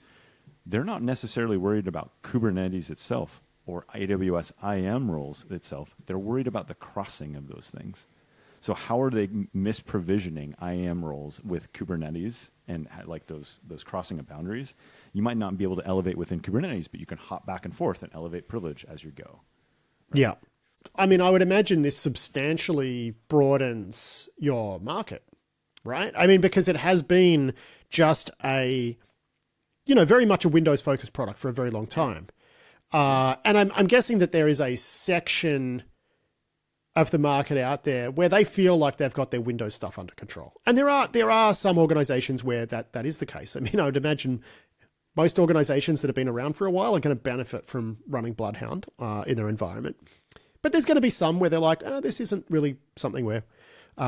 They're not necessarily worried about Kubernetes itself or AWS IAM roles itself. They're worried about the crossing of those things. So how are they misprovisioning IAM roles with Kubernetes and like those crossing of boundaries? You might not be able to elevate within Kubernetes, but you can hop back and forth and elevate privilege as you go. Right? Yeah. I mean, I would imagine this substantially broadens your market, right? I mean, because it has been just very much a Windows-focused product for a very long time. And I'm guessing that there is a section of the market out there where they feel like they've got their Windows stuff under control. And there are some organizations where that is the case. I mean, I would imagine Most organizations that have been around for a while are going to benefit from running Bloodhound in their environment. But there's going to be some where they're like, oh, this isn't really something we're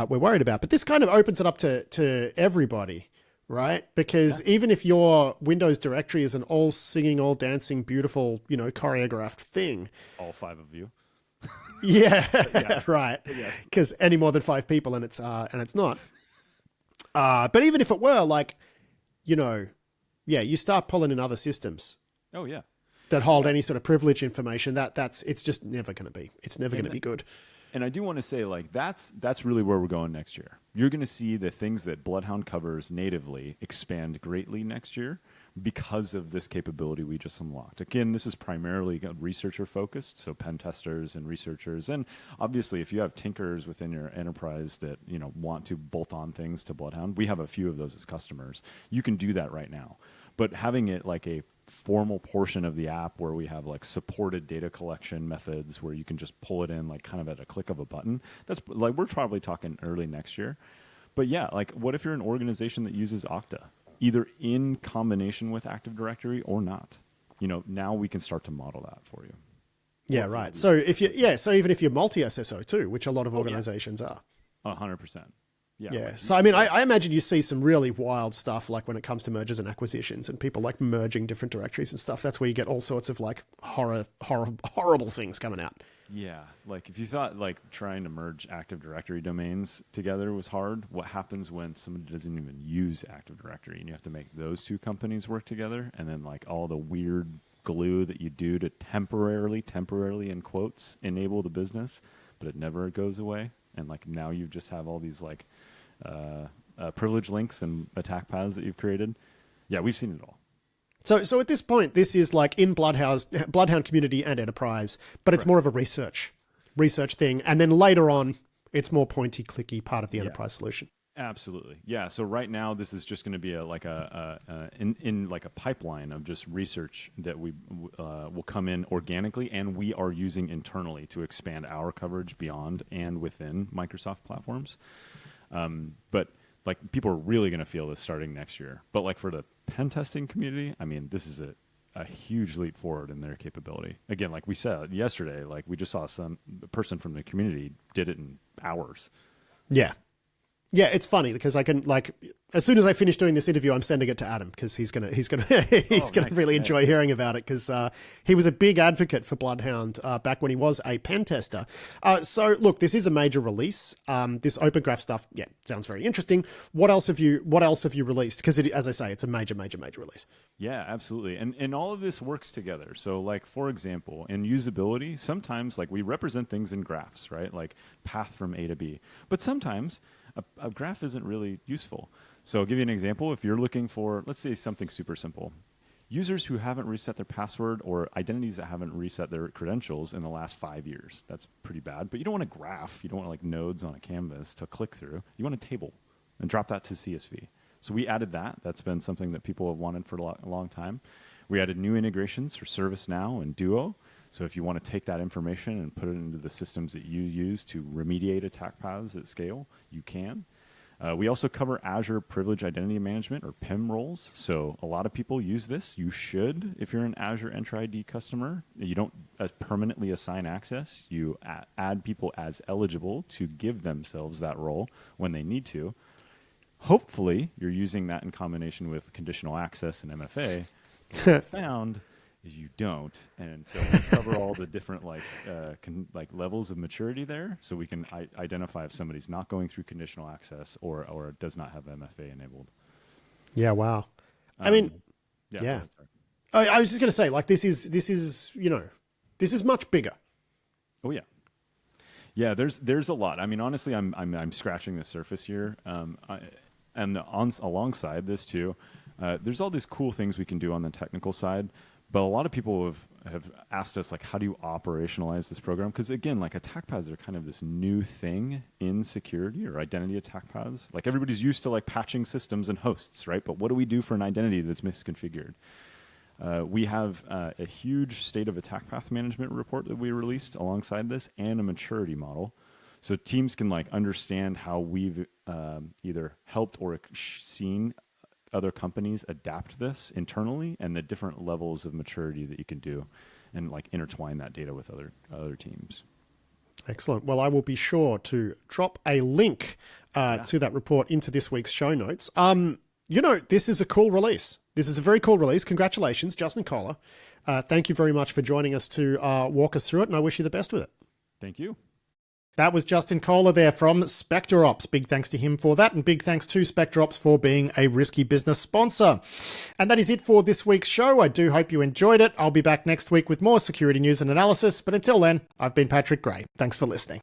worried about. But this kind of opens it up to everybody, right? Because even if your Windows directory is an all singing, all dancing, beautiful, choreographed thing. All 5 of you. Yeah, right. Because any more than 5 people and it's not. But even if it were, like, you start pulling in other systems. Oh yeah. That hold any sort of privilege information. It's just never going to be. It's never going to be good. And I do want to say, like, that's really where we're going next year. You're going to see the things that Bloodhound covers natively expand greatly next year because of this capability we just unlocked. Again, this is primarily researcher focused, so pen testers and researchers. And obviously, if you have tinkerers within your enterprise that want to bolt on things to Bloodhound, we have a few of those as customers. You can do that right now. But having it like a formal portion of the app where we have like supported data collection methods where you can just pull it in like kind of at a click of a button, that's like, we're probably talking early next year. But yeah, like, what if you're an organization that uses Okta, either in combination with Active Directory or not? Now we can start to model that for you. Yeah, right. So even if you're multi-SSO too, which a lot of organizations are. 100%. Yeah. So, I mean, I imagine you see some really wild stuff, like when it comes to mergers and acquisitions and people like merging different directories and stuff. That's where you get all sorts of like horrible things coming out. Yeah. Like if you thought like trying to merge Active Directory domains together was hard, what happens when somebody doesn't even use Active Directory and you have to make those two companies work together, and then like all the weird glue that you do to temporarily in quotes enable the business, but it never goes away. And like now you just have all these like privilege links and attack paths that you've created. Yeah, we've seen it all. So at this point, this is like in Bloodhound community and enterprise, but it's more of a research thing. And then later on, it's more pointy, clicky part of the enterprise solution. Absolutely. Yeah. So right now, this is just going to be in like a pipeline of just research that we will come in organically, and we are using internally to expand our coverage beyond and within Microsoft platforms. But like people are really going to feel this starting next year. But like for the pen testing community, I mean, this is a huge leap forward in their capability. Again, like we said yesterday, like we just saw a person from the community did it in hours. Yeah. Yeah, it's funny because I can like as soon as I finish doing this interview, I'm sending it to Adam because he's gonna really enjoy hearing about it because he was a big advocate for Bloodhound back when he was a pen tester. So look, this is a major release. This Open Graph stuff, sounds very interesting. What else have you released? Because as I say, it's a major release. Yeah, absolutely, and all of this works together. So like for example, in usability, sometimes like we represent things in graphs, right? Like path from A to B, but sometimes a graph isn't really useful. So I'll give you an example. If you're looking for, let's say, something super simple, users who haven't reset their password or identities that haven't reset their credentials in the last 5 years, that's pretty bad. But you don't want a graph. You don't want like nodes on a canvas to click through. You want a table and drop that to CSV. So we added that. That's been something that people have wanted for a long time. We added new integrations for ServiceNow and Duo. So if you want to take that information and put it into the systems that you use to remediate attack paths at scale, you can. We also cover Azure Privilege Identity Management, or PIM roles. So a lot of people use this. You should, if you're an Azure Entra ID customer. You don't permanently assign access. You add people as eligible to give themselves that role when they need to. Hopefully, you're using that in combination with conditional access and MFA. What I found is you don't, and so we cover all the different like levels of maturity there, so we can identify if somebody's not going through conditional access or does not have MFA enabled. Yeah, wow. I mean, yeah. I was just going to say, like, this is this is much bigger. Oh yeah, yeah. There's a lot. I mean, honestly, I'm scratching the surface here, alongside this too, there's all these cool things we can do on the technical side. But a lot of people have asked us, like, how do you operationalize this program? Because, again, like, attack paths are kind of this new thing in security, or identity attack paths. Like, everybody's used to, like, patching systems and hosts, right? But what do we do for an identity that's misconfigured? We have a huge state of attack path management report that we released alongside this, and a maturity model. So teams can, like, understand how we've either helped or seen other companies adapt this internally and the different levels of maturity that you can do, and like intertwine that data with other teams. Excellent. Well, I will be sure to drop a link to that report into this week's show notes. This is a cool release. This is a very cool release. Congratulations, Justin Kohler. Thank you very much for joining us to walk us through it, and I wish you the best with it. Thank you. That was Justin Kohler there from SpectreOps. Big thanks to him for that, and big thanks to SpectreOps for being a Risky Business sponsor. And that is it for this week's show. I do hope you enjoyed it. I'll be back next week with more security news and analysis, but until then, I've been Patrick Gray. Thanks for listening.